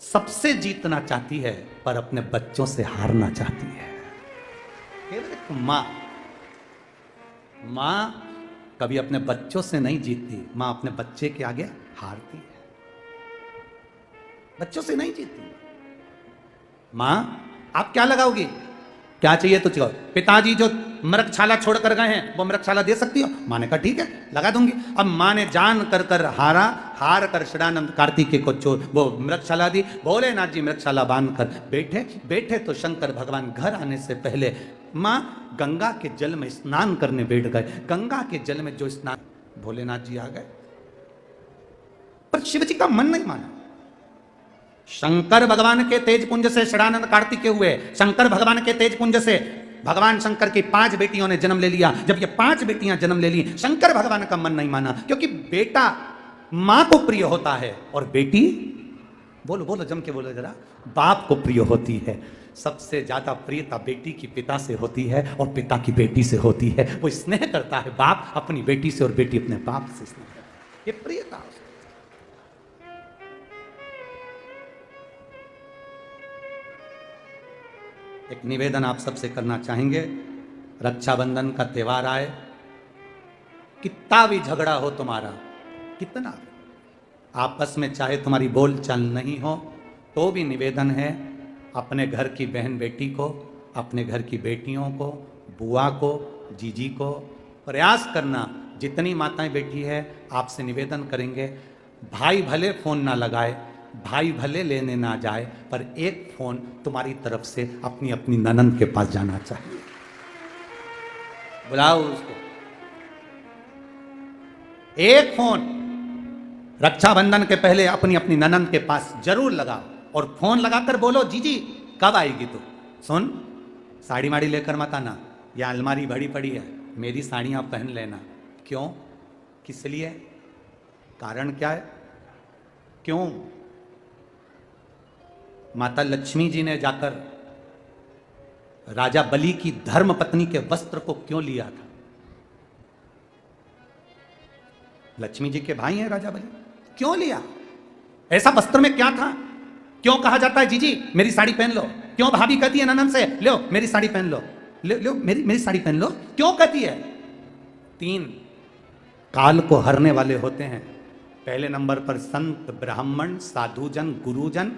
सबसे जीतना चाहती है पर अपने बच्चों से हारना चाहती है। केवल एक मां कभी अपने बच्चों से नहीं जीतती। मां अपने बच्चे के आगे हारती है, बच्चों से नहीं जीतती। मां आप क्या लगाओगी? क्या चाहिए तो चलो। पिताजी जो मृगछाला छोड़ कर गए हैं वो मृगछाला दे सकती हो? मां ने कहा ठीक है लगा दूंगी। अब मां ने जान कर हार कर षडानंद कार्तिकेय को वो मृगछाला दी। भोलेनाथ जी मृगछाला बांध कर बैठे तो शंकर भगवान घर आने से पहले मां गंगा के जल में स्नान करने बैठ गए। गंगा के जल में जो स्नान, भोलेनाथ जी आ गए, पर शिव जी का मन नहीं माना। शंकर भगवान के तेज पुंज से षडानंद कार्तिकेय हुए, शंकर भगवान के तेज पुंज से भगवान शंकर की 5 बेटियों ने जन्म ले लिया। जब ये 5 बेटियां जन्म ले ली, शंकर भगवान का मन नहीं माना, क्योंकि बेटा मां को प्रिय होता है और बेटी, बोलो बोलो जम के बोलो जरा, बाप को प्रिय होती है। सबसे ज्यादा प्रियता बेटी की पिता से होती है और पिता की बेटी से होती है। वो स्नेह करता है बाप अपनी बेटी से और बेटी अपने बाप से स्नेह करती है। ये प्रियता। एक निवेदन आप सबसे करना चाहेंगे, रक्षाबंधन का त्योहार आए, कितना भी झगड़ा हो तुम्हारा, कितना आपस में चाहे तुम्हारी बोल चाल नहीं हो, तो भी निवेदन है अपने घर की बहन बेटी को, अपने घर की बेटियों को, बुआ को, जीजी को प्रयास करना। जितनी माताएं बैठी है आपसे निवेदन करेंगे, भाई भले फोन ना लगाए, भाई भले लेने ना जाए, पर एक फोन तुम्हारी तरफ से अपनी अपनी ननंद के पास जाना चाहिए। बुलाओ उसको, एक फोन रक्षाबंधन के पहले अपनी अपनी ननंद के पास जरूर लगाओ और फोन लगाकर बोलो, जीजी कब आएगी तू? सुन, साड़ी माड़ी लेकर मत आना, या अलमारी भरी पड़ी है, मेरी साड़ियां पहन लेना। क्यों? किस लिए? कारण क्या है? क्यों? माता लक्ष्मी जी ने जाकर राजा बलि की धर्म पत्नी के वस्त्र को क्यों लिया था? लक्ष्मी जी के भाई हैं राजा बलि, क्यों लिया? ऐसा वस्त्र में क्या था? क्यों कहा जाता है जीजी मेरी साड़ी पहन लो? क्यों भाभी कहती है ननंद से लो मेरी साड़ी पहन लो, लो मेरी साड़ी पहन लो? क्यों कहती है? 3 काल को हरने वाले होते हैं। पहले नंबर पर संत, ब्राह्मण, साधुजन, गुरुजन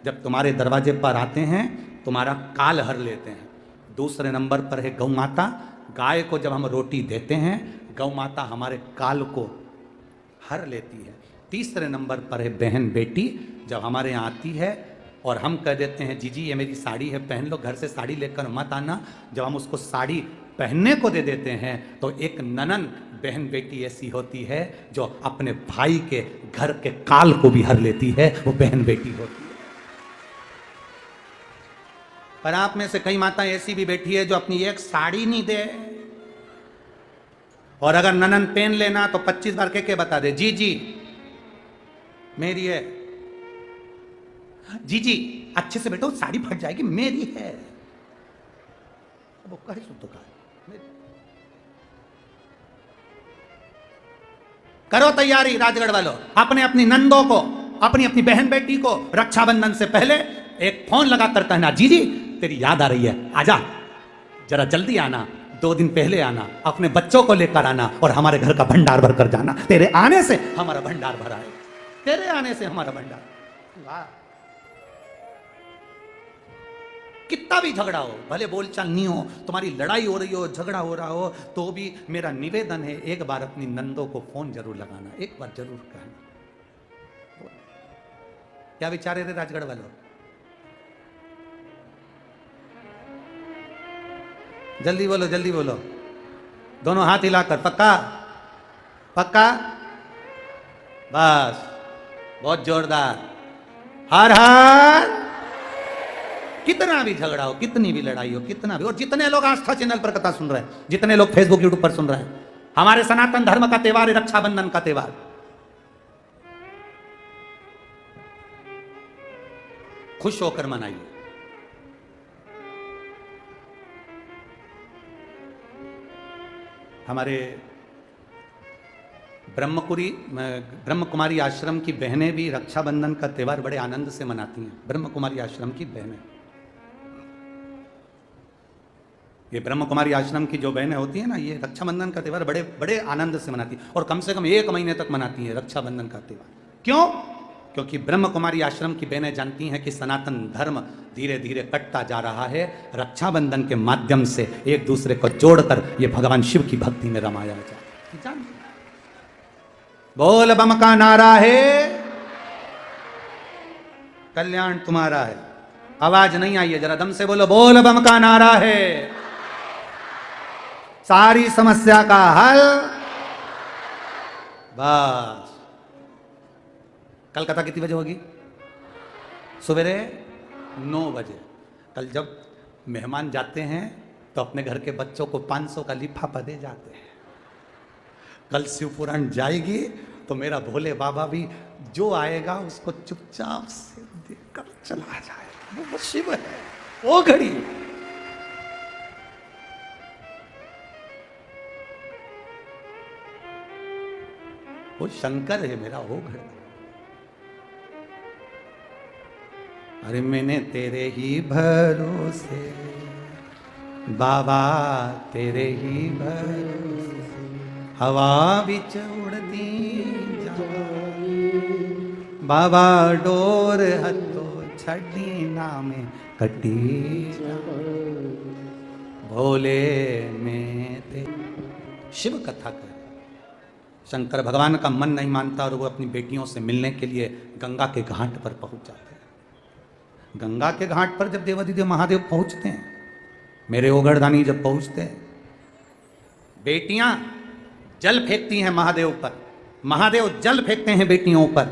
जब तुम्हारे दरवाजे पर आते हैं तुम्हारा काल हर लेते हैं। दूसरे नंबर पर है गौ माता, गाय को जब हम रोटी देते हैं गौ माता हमारे काल को हर लेती है। तीसरे नंबर पर है बहन बेटी, जब हमारे यहाँ आती है और हम कह देते हैं जीजी ये मेरी साड़ी है पहन लो, घर से साड़ी लेकर मत आना, जब हम उसको साड़ी पहनने को दे देते हैं तो एक ननन बहन बेटी ऐसी होती है जो अपने भाई के घर के काल को भी हर लेती है, वो बहन बेटी होती है। पर आप में से कई माताएं ऐसी भी बैठी है जो अपनी एक साड़ी नहीं दे, और अगर ननन पहन लेना तो 25 बार के बता दे जी जी मेरी है, जी जी अच्छे से बैठो साड़ी फट जाएगी मेरी है। वो कहे सुन तो कहा करो तैयारी राजगढ़ वालों, अपने अपनी नंदों को, अपनी अपनी बहन बेटी को रक्षाबंधन से पहले एक फोन लगा कर कहना, जी जी तेरी याद आ रही है, आजा जरा जल्दी आना, 2 दिन पहले आना, अपने बच्चों को लेकर आना और हमारे घर का भंडार भर कर जाना। तेरे आने से हमारा भंडार भरा है, तेरे आने से हमारा भंडार। वाह, कितना भी झगड़ा हो, भले बोलचाल नहीं हो, तुम्हारी लड़ाई हो रही हो, झगड़ा हो रहा हो, तो भी मेरा निवेदन है एक बार अपनी नंदों को फोन जरूर लगाना, एक बार जरूर कहना। क्या विचार है रे राजगढ़ वालों? जल्दी बोलो, जल्दी बोलो, दोनों हाथ हिलाकर। पक्का? पक्का? बस, बहुत जोरदार। हर हर। कितना भी झगड़ा हो, कितनी भी लड़ाई हो, कितना भी, और जितने लोग आस्था चैनल पर कथा सुन रहे हैं, जितने लोग फेसबुक यूट्यूब पर सुन रहे हैं, हमारे सनातन धर्म का त्योहार है रक्षाबंधन का त्योहार। खुश होकर मनाइए। हमारे ब्रह्म कुमारी आश्रम की बहनें भी रक्षाबंधन का त्योहार बड़े आनंद से मनाती हैं। ब्रह्म कुमारी आश्रम की बहनें, ये ब्रह्म कुमारी आश्रम की जो बहनें होती हैं ना, ये रक्षाबंधन का त्योहार बड़े बड़े आनंद से मनाती हैं, और कम से कम 1 महीने तक मनाती हैं रक्षाबंधन का त्योहार। क्यों? क्योंकि ब्रह्म कुमारी आश्रम की बहनें जानती हैं कि सनातन धर्म धीरे धीरे कटता जा रहा है, रक्षाबंधन के माध्यम से एक दूसरे को जोड़कर ये भगवान शिव की भक्ति में रमाया जाए। बोल बम का नारा है, कल्याण तुम्हारा है। आवाज नहीं आई है, जरा दम से बोलो, बोल बम का नारा है, सारी समस्या का हल। बस। कल कथा कितनी बजे होगी? सवेरे 9 बजे। कल जब मेहमान जाते हैं तो अपने घर के बच्चों को 500 का लिफाफा दे जाते हैं। कल शिव पुराण जाएगी तो मेरा भोले बाबा भी जो आएगा उसको चुपचाप से देखकर चला जाएगा। वो शिव है, वो घड़ी। वो शंकर है मेरा, वो घड़ी। अरे मैंने तेरे ही भरोसे बाबा, तेरे ही भरोसे हवा बिच उड़ती बाबा, डोर हथो छड़ी नामे कटी भोले में ते। शिव कथा कर शंकर भगवान का मन नहीं मानता और वो अपनी बेटियों से मिलने के लिए गंगा के घाट पर पहुंच जाते हैं। गंगा के घाट पर जब देवाधिदेव महादेव पहुंचते हैं, मेरे ओगरदानी जब पहुंचते हैं, बेटियां जल फेंकती हैं महादेव पर, महादेव जल फेंकते हैं बेटियों पर,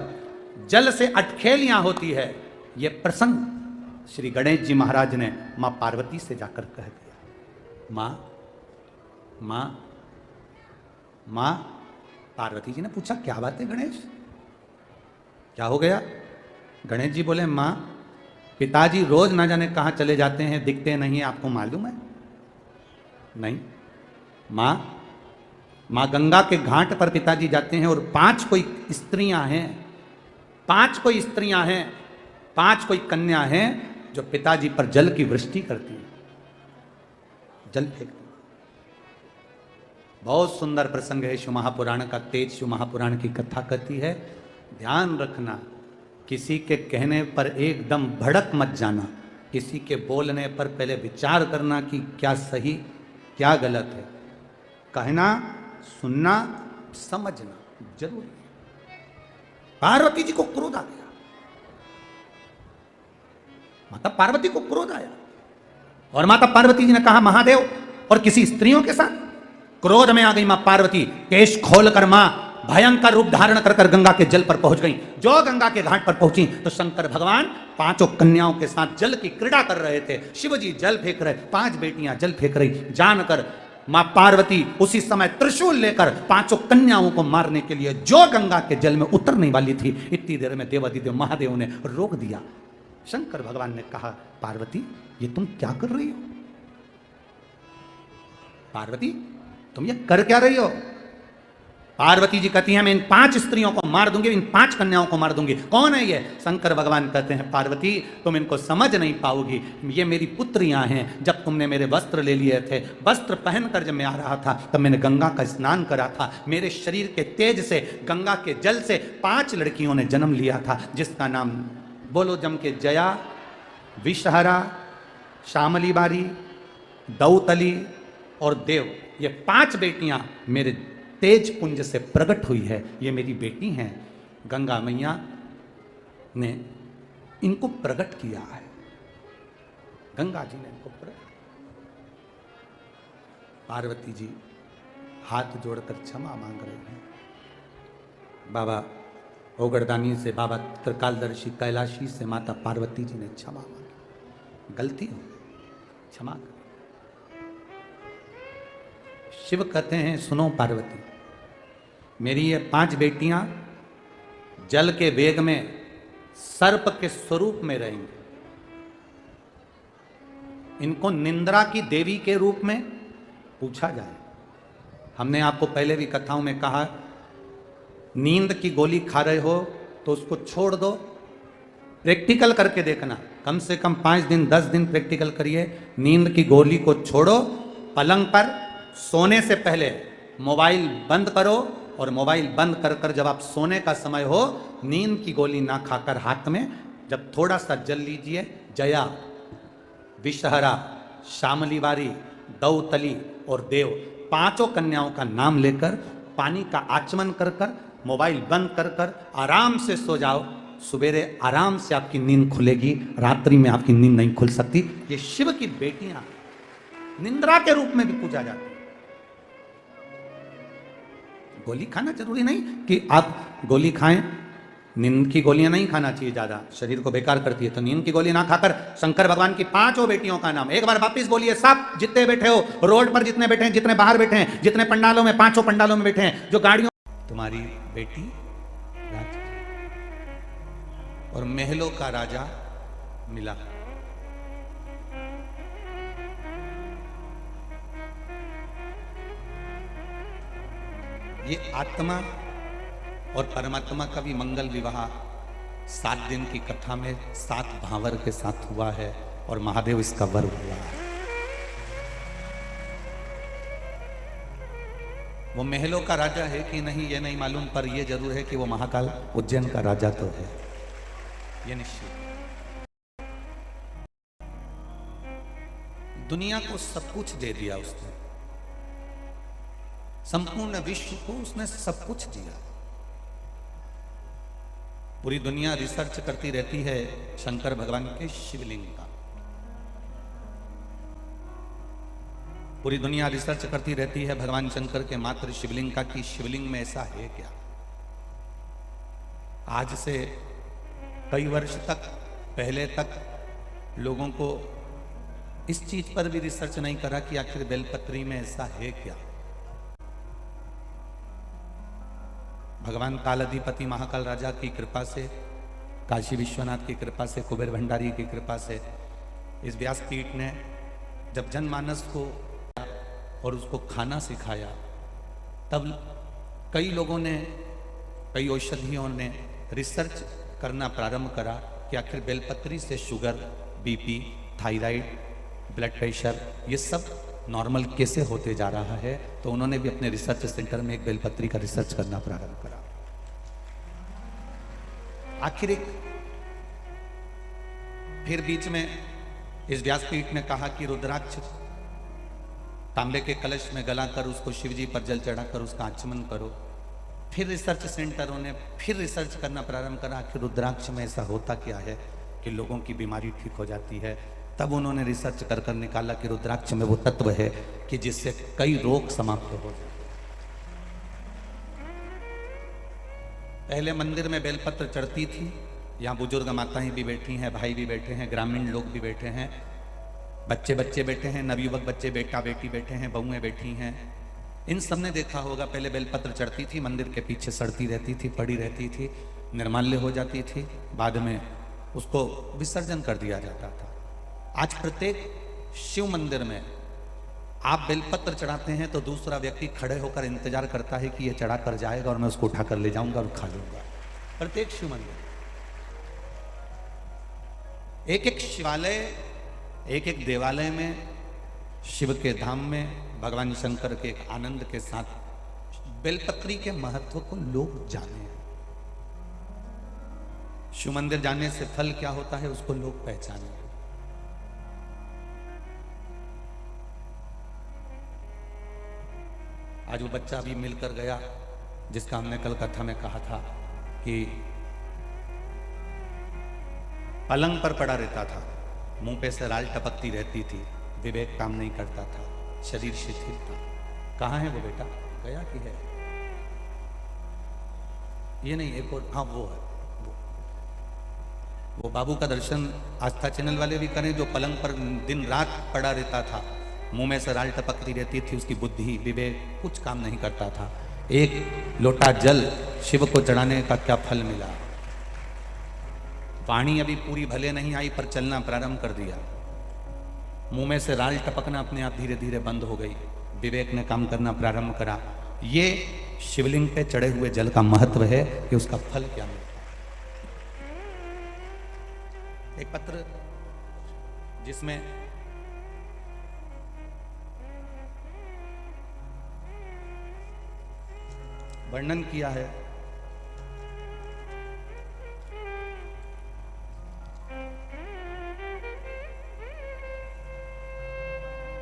जल से अटखेलियां होती है। ये प्रसंग श्री गणेश जी महाराज ने मां पार्वती से जाकर कह दिया। मां मां मां, पार्वती जी ने पूछा क्या बात है गणेश, क्या हो गया? गणेश जी बोले मां, पिताजी रोज ना जाने कहां चले जाते हैं, दिखते नहीं, आपको मालूम है? नहीं। मां, मां गंगा के घाट पर पिताजी जाते हैं और 5 कोई स्त्रियां हैं, 5 कोई स्त्रियां हैं, 5 कोई कन्या हैं जो पिताजी पर जल की वृष्टि करती हैं, जल फेंकती। बहुत सुंदर प्रसंग है शिव महापुराण का। तेज शिव महापुराण की कथा कहती है, ध्यान रखना, किसी के कहने पर एकदम भड़क मत जाना, किसी के बोलने पर पहले विचार करना कि क्या सही क्या गलत है। कहना, सुनना, समझना जरूरी है। पार्वती जी को क्रोध आ गया, माता पार्वती को क्रोध आया और माता पार्वती जी ने कहा महादेव और किसी स्त्रियों के साथ। क्रोध में आ गई मां पार्वती, केश खोलकर मां भयंकर रूप धारण कर गंगा के जल पर पहुंच गई। जो गंगा के घाट पर पहुंची तो शंकर भगवान 5 कन्याओं के साथ जल की क्रीड़ा कर रहे थे। शिवजी जल फेंक रहे, 5 बेटियां जल फेंक रही। जानकर मां पार्वती उसी समय त्रिशूल लेकर 5 कन्याओं को मारने के लिए जो गंगा के जल में उतरने वाली थी, इतनी देर में देवाधिदेव महादेव ने रोक दिया। शंकर भगवान ने कहा पार्वती ये तुम क्या कर रही हो? पार्वती तुम ये कर क्या रही हो? पार्वती जी कहती हैं मैं इन 5 स्त्रियों को मार दूंगी, इन 5 कन्याओं को मार दूंगी। कौन है ये? शंकर भगवान कहते हैं पार्वती तुम इनको समझ नहीं पाओगी, ये मेरी पुत्रियां हैं। जब तुमने मेरे वस्त्र ले लिए थे, वस्त्र पहनकर जब मैं आ रहा था तब मैंने गंगा का स्नान करा था। मेरे शरीर के तेज से, गंगा के जल से 5 लड़कियों ने जन्म लिया था, जिसका नाम बोलो जम के, जया, विषहरा, श्यामली बारी, दौतली और देव। ये 5 बेटियां मेरे तेज पुंज से प्रकट हुई है, ये मेरी बेटी हैं। गंगा मैया ने इनको प्रकट किया है, गंगा जी ने इनको प्रकट। पार्वती जी हाथ जोड़कर क्षमा मांग रहे हैं। बाबा ओगरदानी से, बाबा त्रिकालदर्शी कैलाशी से माता पार्वती जी ने क्षमा मांगी, गलती हो गई, क्षमा कर। शिव कहते हैं सुनो पार्वती, मेरी ये 5 बेटियां जल के वेग में सर्प के स्वरूप में रहेंगी। इनको निंद्रा की देवी के रूप में पूछा जाए। हमने आपको पहले भी कथाओं में कहा, नींद की गोली खा रहे हो तो उसको छोड़ दो, प्रैक्टिकल करके देखना, कम से कम 5 दिन 10 दिन प्रैक्टिकल करिए। नींद की गोली को छोड़ो, पलंग पर सोने से पहले मोबाइल बंद करो और मोबाइल बंद कर कर जब आप सोने का समय हो, नींद की गोली ना खाकर हाथ में जब थोड़ा सा जल लीजिए, जया, विषहरा, श्यामली बारी, दौतली और देव 5 कन्याओं का नाम लेकर पानी का आचमन कर कर मोबाइल बंद कर कर आराम से सो जाओ। सवेरे आराम से आपकी नींद खुलेगी, रात्रि में आपकी नींद नहीं खुल सकती। ये शिव की बेटियां निंद्रा के रूप में भी पूजा जाती है। गोली खाना जरूरी नहीं कि आप गोली खाएं, नींद की गोलियां नहीं खाना चाहिए ज्यादा, शरीर को बेकार करती है। तो नींद की गोली ना खाकर शंकर भगवान की 5 बेटियों का नाम एक बार वापिस बोलिए। सब जितने बैठे हो, रोड पर जितने बैठे हैं, जितने बाहर बैठे हैं, जितने पंडालों में, 5 पंडालों में बैठे हैं, जो गाड़ियों, तुम्हारी बेटी राज और महलों का राजा मिला। ये आत्मा और परमात्मा का भी मंगल विवाह 7 दिन की कथा में 7 भावर के साथ हुआ है और महादेव इसका वर हुआ है। वो महलों का राजा है कि नहीं ये नहीं मालूम, पर ये जरूर है कि वो महाकाल उज्जैन का राजा तो है, ये निश्चित। दुनिया को सब कुछ दे दिया उसने, संपूर्ण विश्व को उसने सब कुछ दिया। पूरी दुनिया रिसर्च करती रहती है शंकर भगवान के शिवलिंग का, पूरी दुनिया रिसर्च करती रहती है भगवान शंकर के मात्र शिवलिंग का कि शिवलिंग में ऐसा है क्या। आज से कई वर्ष तक पहले तक लोगों को इस चीज पर भी रिसर्च नहीं करा कि आखिर बेलपत्री में ऐसा है क्या। भगवान कालाधिपति महाकाल राजा की कृपा से, काशी विश्वनाथ की कृपा से, कुबेर भंडारी की कृपा से इस व्यासपीठ ने जब जनमानस को और उसको खाना सिखाया, तब कई लोगों ने, कई औषधियों ने रिसर्च करना प्रारंभ करा कि आखिर बेलपत्री से sugar, BP, thyroid, blood pressure ये सब नॉर्मल कैसे होते जा रहा है। तो उन्होंने भी अपने रिसर्च सेंटर में एक बेलपत्री का रिसर्च करना प्रारंभ करा। आखिर एक फिर बीच में इस व्यासपीठ ने कहा कि रुद्राक्ष तांबे के कलश में गलाकर उसको शिवजी पर जल चढ़ाकर उसका आचमन करो। फिर रिसर्च सेंटरों ने फिर रिसर्च करना प्रारंभ करा कि रुद्राक्ष में ऐसा होता क्या है कि लोगों की बीमारी ठीक हो जाती है। तब उन्होंने रिसर्च कर कर निकाला कि रुद्राक्ष में वो तत्व है कि जिससे कई रोग समाप्त हो जाते। पहले मंदिर में बेलपत्र चढ़ती थी, यहाँ बुजुर्ग माताएं भी बैठी हैं, भाई भी बैठे हैं, ग्रामीण लोग भी बैठे हैं, बच्चे बैठे हैं, नवयुवक बच्चे, बेटा बेटी बैठे हैं, बहुएं बैठी हैं। इन सब ने देखा होगा पहले बेलपत्र चढ़ती थी, मंदिर के पीछे सड़ती रहती थी, पड़ी रहती थी, निर्माल्य हो जाती थी, बाद में उसको विसर्जन कर दिया जाता था। आज प्रत्येक शिव मंदिर में आप बेलपत्र चढ़ाते हैं तो दूसरा व्यक्ति खड़े होकर इंतजार करता है कि ये चढ़ा कर जाएगा और मैं उसको उठाकर ले जाऊंगा और खा लूंगा। प्रत्येक शिव मंदिर, एक एक शिवालय, एक एक देवालय में, शिव के धाम में भगवान शंकर के एक आनंद के साथ बेलपत्री के महत्व को लोग जाने। शिव मंदिर जाने से फल क्या होता है उसको लोग पहचाने। आज वो बच्चा अभी मिलकर गया जिसका हमने कल कथा में कहा था कि पलंग पर पड़ा रहता था, मुंह पे से लाल टपकती रहती थी, विवेक काम नहीं करता था, शरीर शिथिल था। कहाँ है वो बेटा? गया कि है? ये नहीं, एक और, हाँ वो है, वो बाबू का दर्शन आस्था चैनल वाले भी करें, जो पलंग पर दिन रात पड़ा रहता था, मुंह में से लाल टपकती रहती थी, उसकी बुद्धि विवेक कुछ काम नहीं करता था। एक लोटा जल शिव को चढ़ाने का क्या फल मिला। वाणी अभी पूरी भले नहीं आई पर चलना प्रारंभ कर दिया, मुंह में से लाल टपकना अपने आप धीरे धीरे बंद हो गई, विवेक ने काम करना प्रारंभ करा। ये शिवलिंग पे चढ़े हुए जल का महत्व है कि उसका फल क्या मिलता। एक पत्र जिसमें वर्णन किया है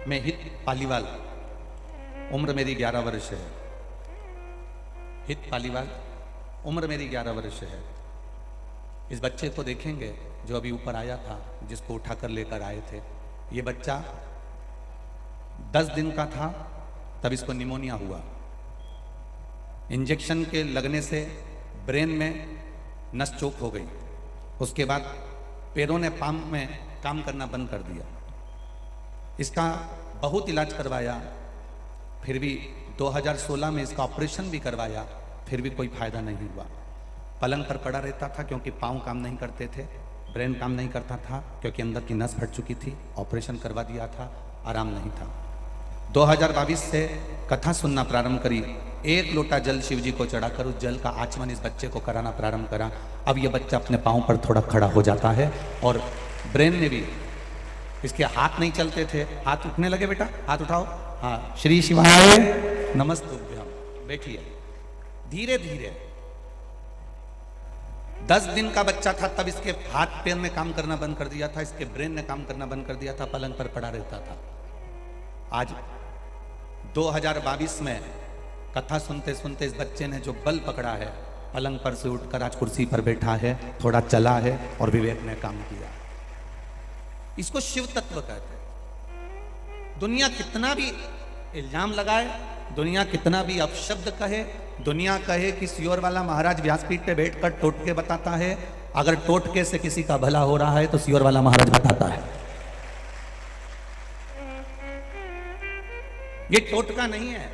मैं हित पालीवाल, उम्र मेरी 11 वर्ष है। हित पालीवाल, उम्र मेरी 11 वर्ष है। इस बच्चे को देखेंगे जो अभी ऊपर आया था, जिसको उठाकर लेकर आए थे। ये बच्चा 10 दिन का था तब इसको निमोनिया हुआ। इंजेक्शन के लगने से ब्रेन में नस चौक हो गई। उसके बाद पैरों ने पाम में काम करना बंद कर दिया। इसका बहुत इलाज करवाया, फिर भी 2016 में इसका ऑपरेशन भी करवाया, फिर भी कोई फायदा नहीं हुआ। पलंग पर पड़ा रहता था क्योंकि पाँव काम नहीं करते थे, ब्रेन काम नहीं करता था क्योंकि अंदर की नस फट चुकी थी, ऑपरेशन करवा दिया था, आराम नहीं था। 2022 से कथा सुनना प्रारंभ करी। 1 लोटा जल शिव जी को चढ़ाकर उस जल का आचमन इस बच्चे को कराना प्रारंभ करा। अब ये बच्चा अपने पाँव पर थोड़ा खड़ा हो जाता है और ब्रेन ने भी, इसके हाथ नहीं चलते थे, हाथ उठने लगे। बेटा हाथ उठाओ। हाँ, श्री शिवाय नमस्तुभ्यम। बैठिए। धीरे धीरे 10 दिन का बच्चा था तब इसके हाथ पैर ने काम करना बंद कर दिया था, इसके ब्रेन ने काम करना बंद कर दिया था, पलंग पर पड़ा रहता था। आज 2022 में कथा सुनते सुनते इस बच्चे ने जो बल पकड़ा है, पलंग पर से उठकर आज कुर्सी पर बैठा है, थोड़ा चला है और विवेक ने काम किया। इसको शिव तत्व कहते हैं। दुनिया कितना भी इल्जाम लगाए, दुनिया कितना भी अपशब्द कहे, दुनिया कहे कि सियोर वाला महाराज व्यासपीठ पे बैठकर टोटके बताता है, अगर टोटके से किसी का भला हो रहा है तो सियोर वाला महाराज बताता है। ये टोटका नहीं है।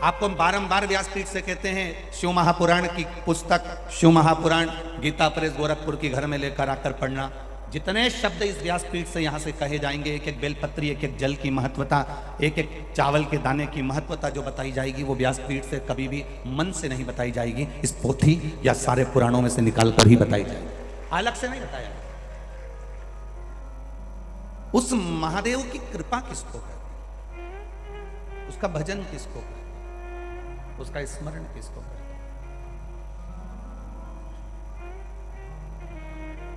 आपको बारंबार व्यासपीठ से कहते हैं शिव महापुराण की पुस्तक, शिव महापुराण गीता प्रेस गोरखपुर की घर में लेकर आकर पढ़ना। जितने शब्द इस व्यासपीठ से यहाँ से कहे जाएंगे, एक एक बेलपत्री, एक एक जल की महत्वता, एक एक चावल के दाने की महत्वता जो बताई जाएगी, वो व्यासपीठ से कभी भी मन से नहीं बताई जाएगी, इस पोथी या सारे पुराणों में से निकाल कर ही बताई जाएगी, अलग से नहीं बताया। उस महादेव की कृपा किसको कहते हैं, उसका भजन किसको कहते हैं, उसका स्मरण किसको कहते हैं।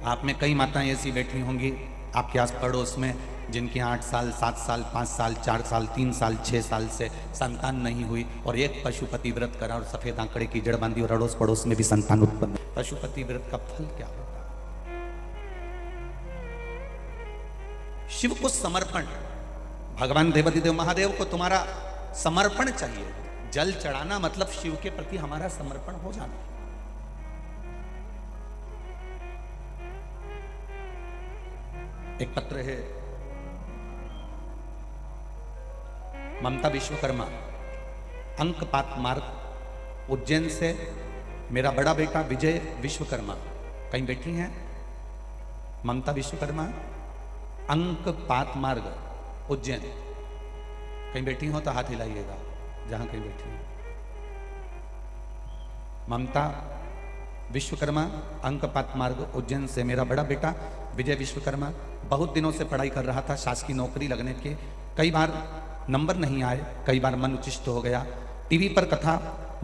आप में कई माताएं ऐसी बैठी होंगी आपके आस पड़ोस में जिनकी 8 साल, 7 साल, 5 साल, 4 साल, 3 साल, 6 साल से संतान नहीं हुई और एक पशुपति व्रत करा और सफेद आंकड़े की जड़ बांधी और अड़ोस पड़ोस में भी संतान उत्पन्न। पशुपति व्रत का फल क्या होता है? शिव को समर्पण। भगवान देवाधिदेव महादेव को तुम्हारा समर्पण चाहिए। जल चढ़ाना मतलब शिव के प्रति हमारा समर्पण हो जाना। एक पत्र है ममता विश्वकर्मा, अंकपात मार्ग उज्जैन से। मेरा बड़ा बेटा विजय विश्वकर्मा, कहीं बैठी हैं ममता विश्वकर्मा, अंकपात मार्ग उज्जैन, कहीं बैठी हो तो हाथ हिलाइएगा जहां कहीं बैठी हो। ममता विश्वकर्मा, अंकपात मार्ग उज्जैन से मेरा बड़ा बेटा विजय विश्वकर्मा बहुत दिनों से पढ़ाई कर रहा था शासकीय नौकरी लगने के। कई बार नंबर नहीं आए, कई बार मन उचिष्ट हो गया। टीवी पर कथा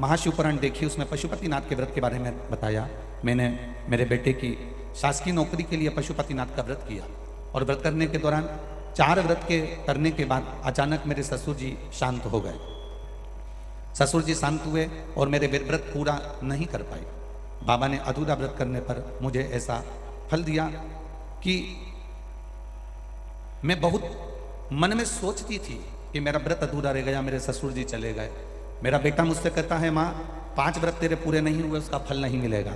महाशिवपुराण देखी, उसमें पशुपतिनाथ के व्रत के बारे में बताया। मैंने मेरे बेटे की शासकीय नौकरी के लिए पशुपतिनाथ का व्रत किया और व्रत करने के दौरान 4 व्रत के करने के बाद अचानक मेरे ससुर जी शांत हो गए। ससुर जी शांत हुए और मेरे व्रत पूरा नहीं कर पाए। बाबा ने अधूरा व्रत करने पर मुझे ऐसा फल दिया कि मैं बहुत मन में सोचती थी कि मेरा व्रत अधूरा रह गया, मेरे ससुर जी चले गए। मेरा बेटा मुझसे कहता है माँ 5 व्रत तेरे पूरे नहीं हुए, उसका फल नहीं मिलेगा।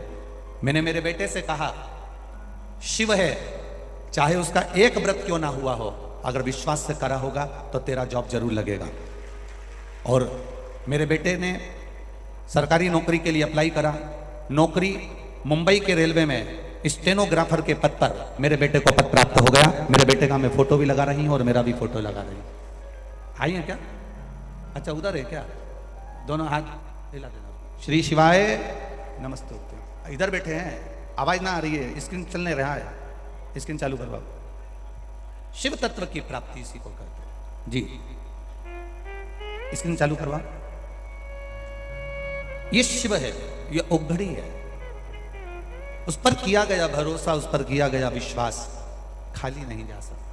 मैंने मेरे बेटे से कहा शिव है, चाहे उसका एक व्रत क्यों ना हुआ हो, अगर विश्वास से करा होगा तो तेरा जॉब जरूर लगेगा। और मेरे बेटे ने सरकारी नौकरी के लिए अप्लाई करा। नौकरी मुंबई के रेलवे में स्टेनोग्राफर के पद पर मेरे बेटे को पद प्राप्त हो गया। मेरे बेटे का मैं फोटो भी लगा रही हूं और मेरा भी फोटो लगा रही हूं। आई है क्या? अच्छा उधर है क्या? दोनों हाथ हिला देना। श्री शिवाय नमस्ते। इधर बैठे हैं, आवाज ना आ रही है, स्क्रीन चलने रहा है, स्क्रीन चालू करवाओ। शिव तत्व की प्राप्ति इसी को कहते हैं जी। स्क्रीन चालू करवा। ये शिव है, ये उघड़ी है। उस पर किया गया भरोसा, उस पर किया गया विश्वास खाली नहीं जा सकता।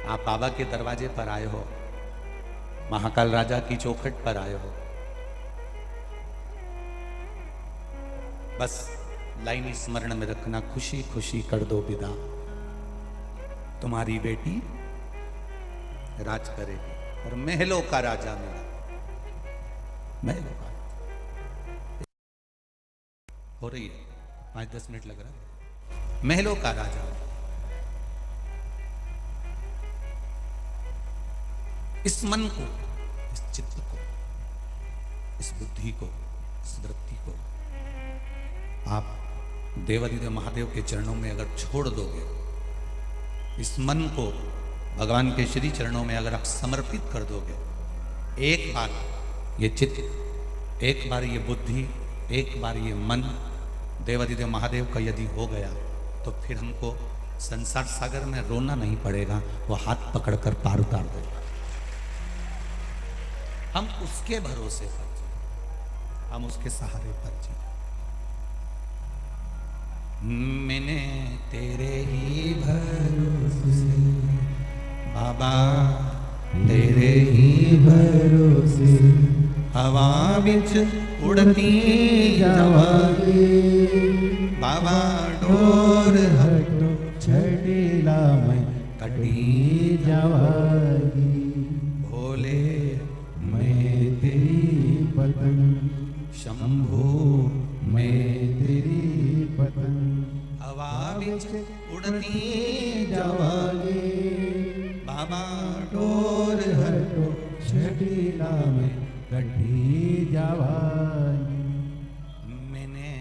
आप बाबा के दरवाजे पर आए हो, महाकाल राजा की चौखट पर आए हो, बस लाइन स्मरण में रखना, खुशी खुशी कर दो विदा, तुम्हारी बेटी राज करेगी और महलों का राजा मेरा, महलों का। हो रही है, 5-10 मिनट लग रहा है। महलों का राजा, इस मन को, इस चित्त को, इस बुद्धि को, इस वृत्ति को आप देवादिदेव महादेव के चरणों में अगर छोड़ दोगे, इस मन को भगवान के श्री चरणों में अगर आप समर्पित कर दोगे, एक बार ये चित्त, एक बार ये बुद्धि, एक बार ये मन देवादिदेव महादेव का यदि हो गया, तो फिर हमको संसार सागर में रोना नहीं पड़ेगा, वो हाथ पकड़कर पार उतार देगा। हम उसके भरोसे पर जी, हम उसके सहारे पर जी। मैंने तेरे ही भरोसे बाबा, तेरे ही भरोसे हवा बिच उड़ती जावागे बाबा, डोर हटो छड़ीला में कटी जावागी, भोले मैं तेरी पतंग, शंभू मैं तेरी पतंग, हवा बिच उड़ती जावागे बाबा, डोर हटो छड़ीला में कटी जावागी। मैंने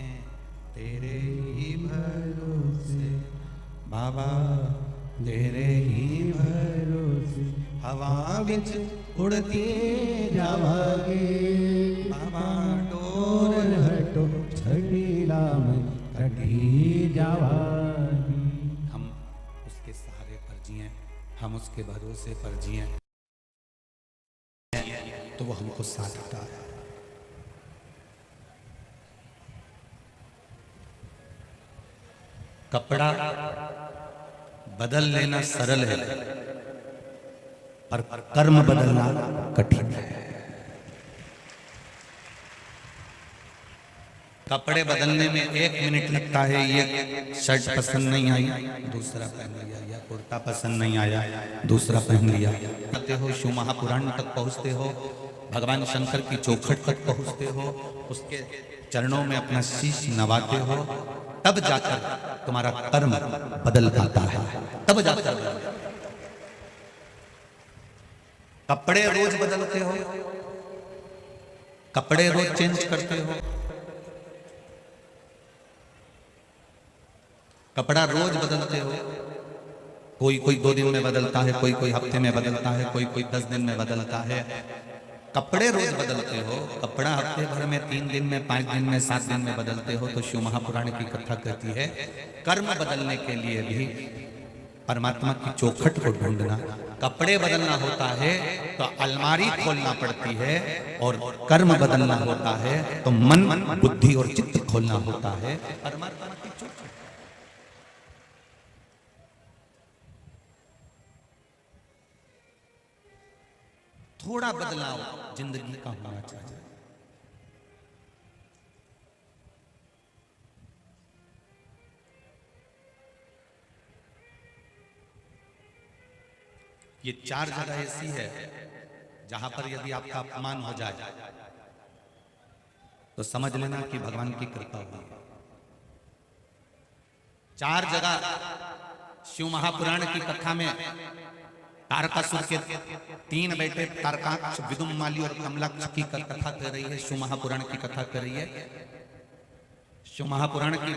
तेरे ही भरोसे बाबा, तेरे ही भरोसे हवा बिच उड़ती जावागे बाबा, डोर हटो छड़ीला में कटी जावागी। हम उसके सहारे पर जिए, हम उसके भरोसे पर जिए, तो वो हमको साथ देता है। कपड़ा बदल लेना सरल है, पर कर्म बदलना कठिन है। कपड़े बदलने में 1 मिनट लगता है, ये शर्ट पसंद नहीं आई दूसरा पहन लिया, या कुर्ता पसंद नहीं आया दूसरा पहन लिया। आते हो शिव महापुराण तक पहुँचते हो, भगवान शंकर की चौखट तक पहुँचते हो, उसके चरणों में अपना शीश नवाते हो, तब जाकर तुम्हारा कर्म बदल पाता है, तब जाकर। कपड़े रोज बदलते हो, कपड़े रोज चेंज करते हो, कपड़ा रोज बदलते हो, कोई कोई 2 दिन में बदलता है, कोई कोई हफ्ते में बदलता है, कोई कोई 10 दिन में बदलता है। कपड़े रोज बदलते हो, कपड़ा हफ्ते भर में, 3 दिन में, 5 दिन में, 7 दिन में बदलते हो। तो शिव महापुराण की कथा कहती है, कर्म बदलने के लिए भी परमात्मा की चौखट को ढूंढना, कपड़े बदलना होता है तो अलमारी खोलना पड़ती है, और कर्म बदलना होता है तो मन, बुद्धि और चित्त खोलना होता है परमात्मा की चौखट। थोड़ा बदलाव जिंदगी का होना चाहिए। ये 4 जगह ऐसी है जहां पर यदि आपका अपमान हो जाए तो समझ लेना कि भगवान की कृपा हुई। 4 जगह शिव महापुराण की कथा में तारकासुर के 3 बेटे तारकाक्ष, विदुम्माली और कमलाक्ष की कथा कर रही है, शिव महापुराण की कथा कर रही है। शिव महापुराण की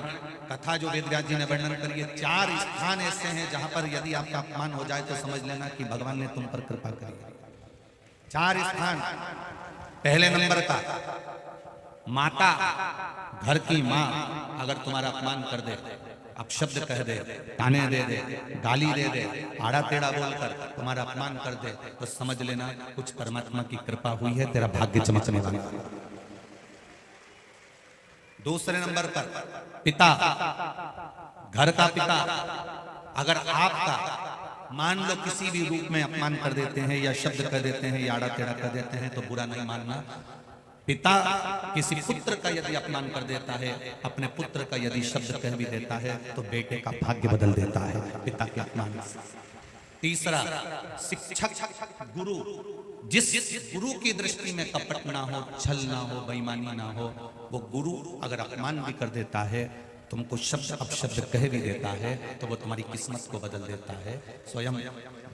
कथा जो वेदव्यास जी ने वर्णन करी है, 4 स्थान ऐसे हैं जहां पर यदि आपका अपमान हो जाए तो समझ लेना कि भगवान ने तुम पर कृपा करी है। 4 स्थान। पहले नंबर का, माता, घर की माँ अगर तुम्हारा अपमान कर दे, अपशब्द कह दे, ताने दे दे, गाली दे दे, आड़ा टेढ़ा बोलकर तुम्हारा अपमान कर दे, तो समझ लेना कुछ परमात्मा की कृपा हुई है, तेरा भाग्य चमकने वाला। दूसरे नंबर पर पिता, घर का पिता अगर आपका मान लो किसी भी रूप में अपमान कर देते हैं, या शब्द कह देते हैं, या आड़ा टेढ़ा कर देते हैं, तो बुरा नहीं मानना। पिता किसी पुत्र का यदि अपमान कर देता है, अपने पुत्र का यदि शब्द कह भी देता है, तो बेटे का भाग्य बदल देता है पिता के अपमान से। तीसरा, शिक्षक, गुरु जिस गुरु की दृष्टि में कपट ना हो, छल ना हो, बेईमानी ना हो, वो गुरु अगर अपमान भी कर देता है, तुमको शब्द अपशब्द कह भी देता है, तो वो तुम्हारी किस्मत को बदल देता है। स्वयं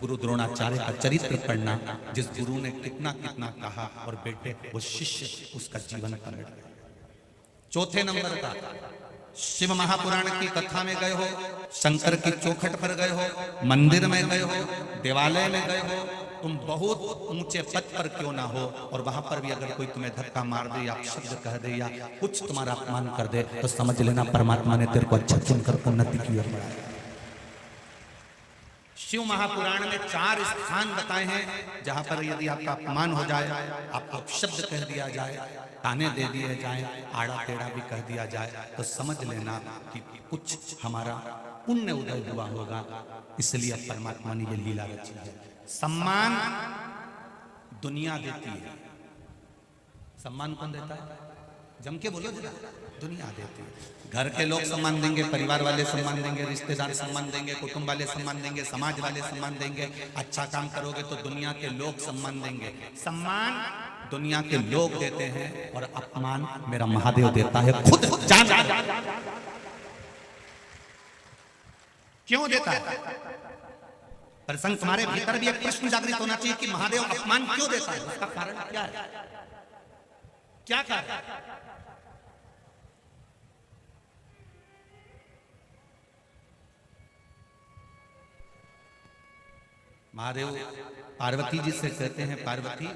गुरु द्रोणाचार्य का चरित्र पढ़ना, जिस गुरु ने कितना कितना कहा और बेटे वो शिष्य उसका जीवन पलट गया। चौथे नंबर का, शिव महापुराण की कथा में गए हो, शंकर की चौखट पर गए हो, मंदिर में गए हो, देवालय में गए हो, तुम बहुत ऊंचे पद पर क्यों ना हो, और वहां पर भी अगर कोई तुम्हें धक्का मार दे या शब्द कह दे या कुछ तुम्हारा अपमान कर दे, तो समझ लेना परमात्मा ने तेरे को अच्छा चुनकर उन्नति की ओर बढ़ाया। शिव महापुराण में 4 स्थान बताए हैं जहां पर यदि आपका अपमान हो जाए, आपको अपशब्द कह दिया जाए, ताने दे दिए जाए, आड़ा टेढ़ा भी कह दिया जाए, तो समझ लेना कि कुछ हमारा पुण्य उदय हुआ होगा, इसलिए परमात्मा ने ये लीला रची है। सम्मान दुनिया देती है। सम्मान कौन देता है? जम के बोलो जरा। दुनिया देती है। घर के लोग सम्मान देंगे, परिवार वाले सम्मान देंगे, रिश्तेदार सम्मान देंगे, कुटुंब वाले सम्मान देंगे, समाज वाले सम्मान देंगे। अच्छा काम करोगे तो दुनिया के लोग सम्मान देंगे। सम्मान दुनिया के लोग देते हैं और अपमान मेरा महादेव देता है खुद। जान क्यों देता है? प्रसंग तुम्हारे भीतर भी एक प्रश्न जागृत होना चाहिए कि महादेव अपमान क्यों देता है, उसका कारण क्या है? क्या कारण? महादेव पार्वती जी से कहते हैं, पार्वती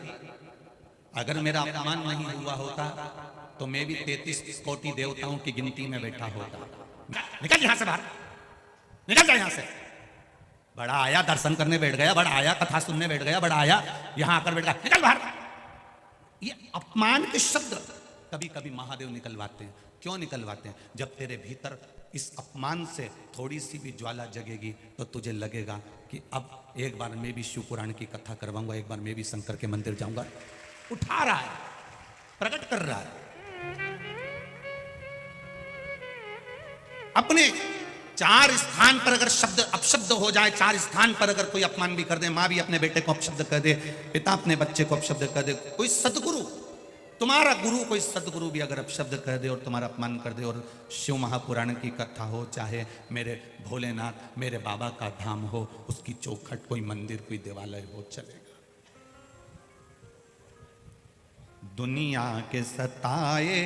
अगर मेरा अपमान नहीं हुआ होता तो मैं भी 33 कोटि देवताओं की गिनती में बैठा होता। निकल यहां से बाहर, निकल जा यहां से। बड़ा आया दर्शन करने बैठ गया, बड़ा आया कथा सुनने बैठ गया, बड़ा आया यहां आकर बैठ गया, निकल बाहर। ये अपमान के शब्द कभी कभी महादेव निकलवाते हैं। क्यों निकलवाते हैं? जब तेरे भीतर इस अपमान से थोड़ी सी भी ज्वाला जगेगी तो तुझे लगेगा कि अब एक बार मैं भी शिव पुराण की कथा करवाऊंगा, एक बार मैं भी शंकर के मंदिर जाऊंगा। उठा रहा है, प्रकट कर रहा है अपने 4 स्थान पर। अगर शब्द अपशब्द हो जाए, 4 स्थान पर अगर कोई अपमान भी कर दे, माँ भी अपने बेटे को अपशब्द कर दे, पिता अपने बच्चे को अपशब्द कर दे, कोई सदगुरु, तुम्हारा गुरु कोई सदगुरु भी अगर अपशब्द कर दे और तुम्हारा अपमान कर दे, और शिव महापुराण की कथा हो, चाहे मेरे भोलेनाथ मेरे बाबा का धाम हो, उसकी चौखट, कोई मंदिर, कोई देवालय हो, चलेगा। दुनिया के सताए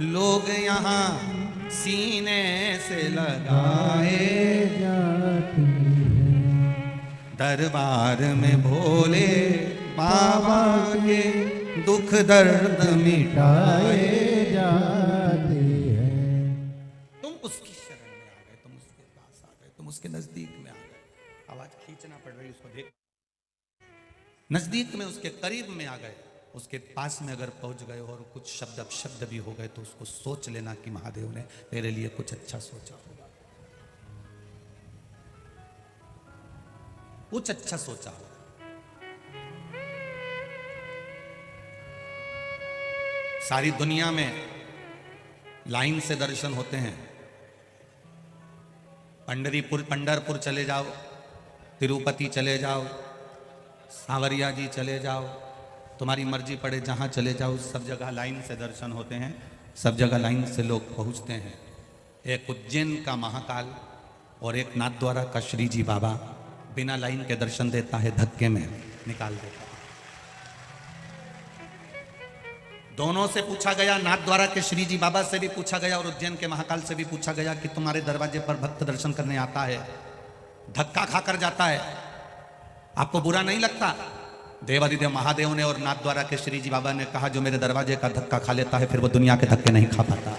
लोग यहाँ सीने से लगाए जाते हैं, दरबार में भोले बाबा के दुख दर्द मिटाए जाते हैं। तुम उसकी शरण में आ गए, तुम उसके पास आ गए, तुम उसके नजदीक में आ गए। आवाज खींचना पड़ रही, उसको देख, नजदीक में, उसके करीब में आ गए। उसके पास में अगर पहुंच गए और कुछ शब्द अपशब्द भी हो गए तो उसको सोच लेना कि महादेव ने तेरे लिए कुछ अच्छा सोचा होगा, कुछ अच्छा सोचा होगा। सारी दुनिया में लाइन से दर्शन होते हैं। पंढरपुर चले जाओ, तिरुपति चले जाओ, सांवरिया जी चले जाओ, तुम्हारी मर्जी पड़े जहाँ चले जाओ, सब जगह लाइन से दर्शन होते हैं, सब जगह लाइन से लोग पहुँचते हैं। एक उज्जैन का महाकाल और एक नाथद्वारा का श्री जी बाबा बिना लाइन के दर्शन देता है, धक्के में निकाल देता है। दोनों से पूछा गया, नाथद्वारा के श्री जी बाबा से भी पूछा गया और उज्जैन के महाकाल से भी पूछा गया कि तुम्हारे दरवाजे पर भक्त दर्शन करने आता है, धक्का खाकर जाता है, आपको बुरा नहीं लगता? देवादिदेव महादेव ने और नाथद्वारा के श्री जी बाबा ने कहा, जो मेरे दरवाजे का धक्का खा लेता है फिर वो दुनिया के धक्के नहीं खा पाता।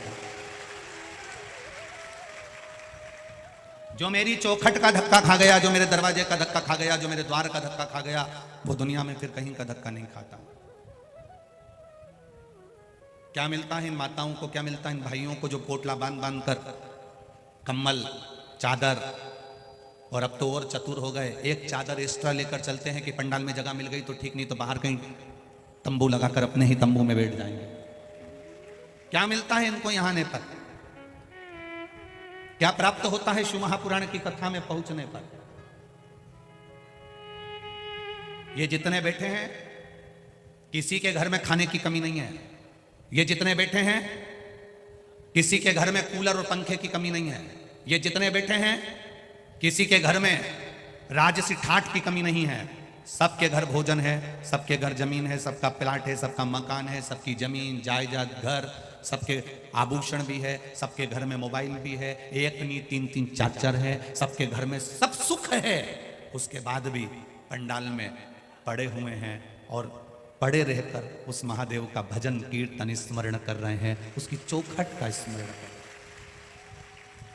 जो मेरी चौखट का धक्का खा गया, जो मेरे दरवाजे का धक्का खा गया, जो मेरे द्वार का धक्का खा गया, वो दुनिया में फिर कहीं का धक्का नहीं खाता। क्या मिलता है इन माताओं को, क्या मिलता है इन भाइयों को, जो पोटला बांध बांध कर कम्बल, चादर, और अब तो और चतुर हो गए, एक चादर एक्स्ट्रा लेकर चलते हैं कि पंडाल में जगह मिल गई तो ठीक, नहीं तो बाहर कहीं तंबू लगाकर अपने ही तंबू में बैठ जाएंगे। क्या मिलता है इनको यहाँ आने पर? क्या प्राप्त होता है शिव महापुराण की कथा में पहुंचने पर? ये जितने बैठे हैं किसी के घर में खाने की कमी नहीं है। ये जितने बैठे हैं, किसी के घर में कूलर और पंखे की कमी नहीं है। ये जितने बैठे हैं, किसी के घर में राजसी ठाठ की कमी नहीं है। सबके घर भोजन है, सबके घर जमीन है, सबका प्लाट है, सबका मकान है, सबकी जमीन जायदाद घर, सबके आभूषण भी है, सबके घर में मोबाइल भी है, एक नहीं तीन तीन चार चार है, सबके घर में सब सुख है। उसके बाद भी पंडाल में पड़े हुए हैं और पड़े रहकर उस महादेव का भजन कीर्तन स्मरण कर रहे हैं, उसकी चौखट का स्मरण कर रहे हैं।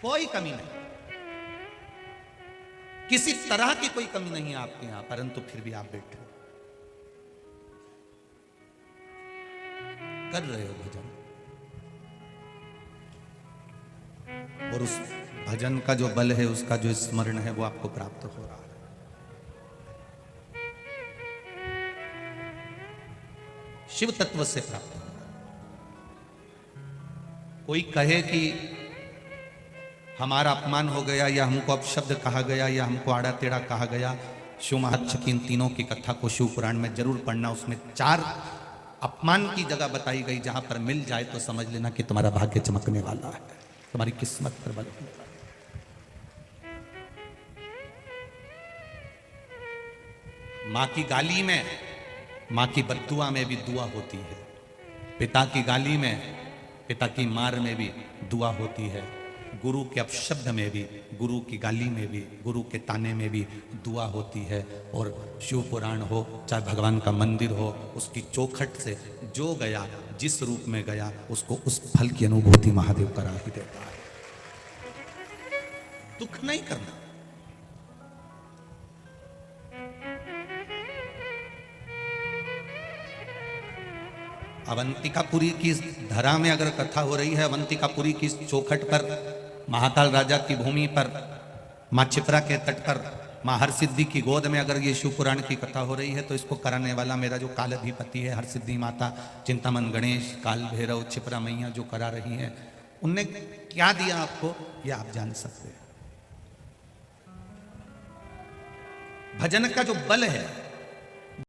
कोई कमी नहीं, किसी तरह की कोई कमी नहीं है आपके यहां, परंतु फिर भी आप बैठे कर रहे हो भजन। और उस भजन का जो बल है, उसका जो स्मरण है, वो आपको प्राप्त हो रहा है। शिव तत्व से प्राप्त हो रहा है। कोई कहे कि हमारा अपमान हो गया, या हमको अपशब्द कहा गया, या हमको आड़ा टेढ़ा कहा गया, शिव महत्व की इन तीनों की कथा को शिव पुराण में जरूर पढ़ना। उसमें 4 अपमान की जगह बताई गई, जहां पर मिल जाए तो समझ लेना कि तुम्हारा भाग्य चमकने वाला है, तुम्हारी किस्मत पर बल होने वाला है। मां की गाली में, मां की बद्दुआ में भी दुआ होती है। पिता की गाली में, पिता की मार में भी दुआ होती है। गुरु के अपशब्द में भी, गुरु की गाली में भी, गुरु के ताने में भी दुआ होती है। और शिव पुराण हो, चाहे भगवान का मंदिर हो, उसकी चौखट से जो गया, जिस रूप में गया, उसको उस फल की अनुभूति महादेव करा ही देता है। दुख नहीं करना। अवंतिकापुरी की धरा में अगर कथा हो रही है, अवंतिकापुरी की चौखट पर, महाकाल राजा की भूमि पर, मां क्षिप्रा के तट पर, मां हरसिद्धि की गोद में अगर ये शिव पुराण की कथा हो रही है, तो इसको कराने वाला मेरा जो काल अधिपति है, हरसिद्धि माता, चिंतामन गणेश, काल भैरव, क्षिप्रा मैया जो करा रही हैं, उनने क्या दिया आपको, ये आप जान सकते हैं। भजन का जो बल है,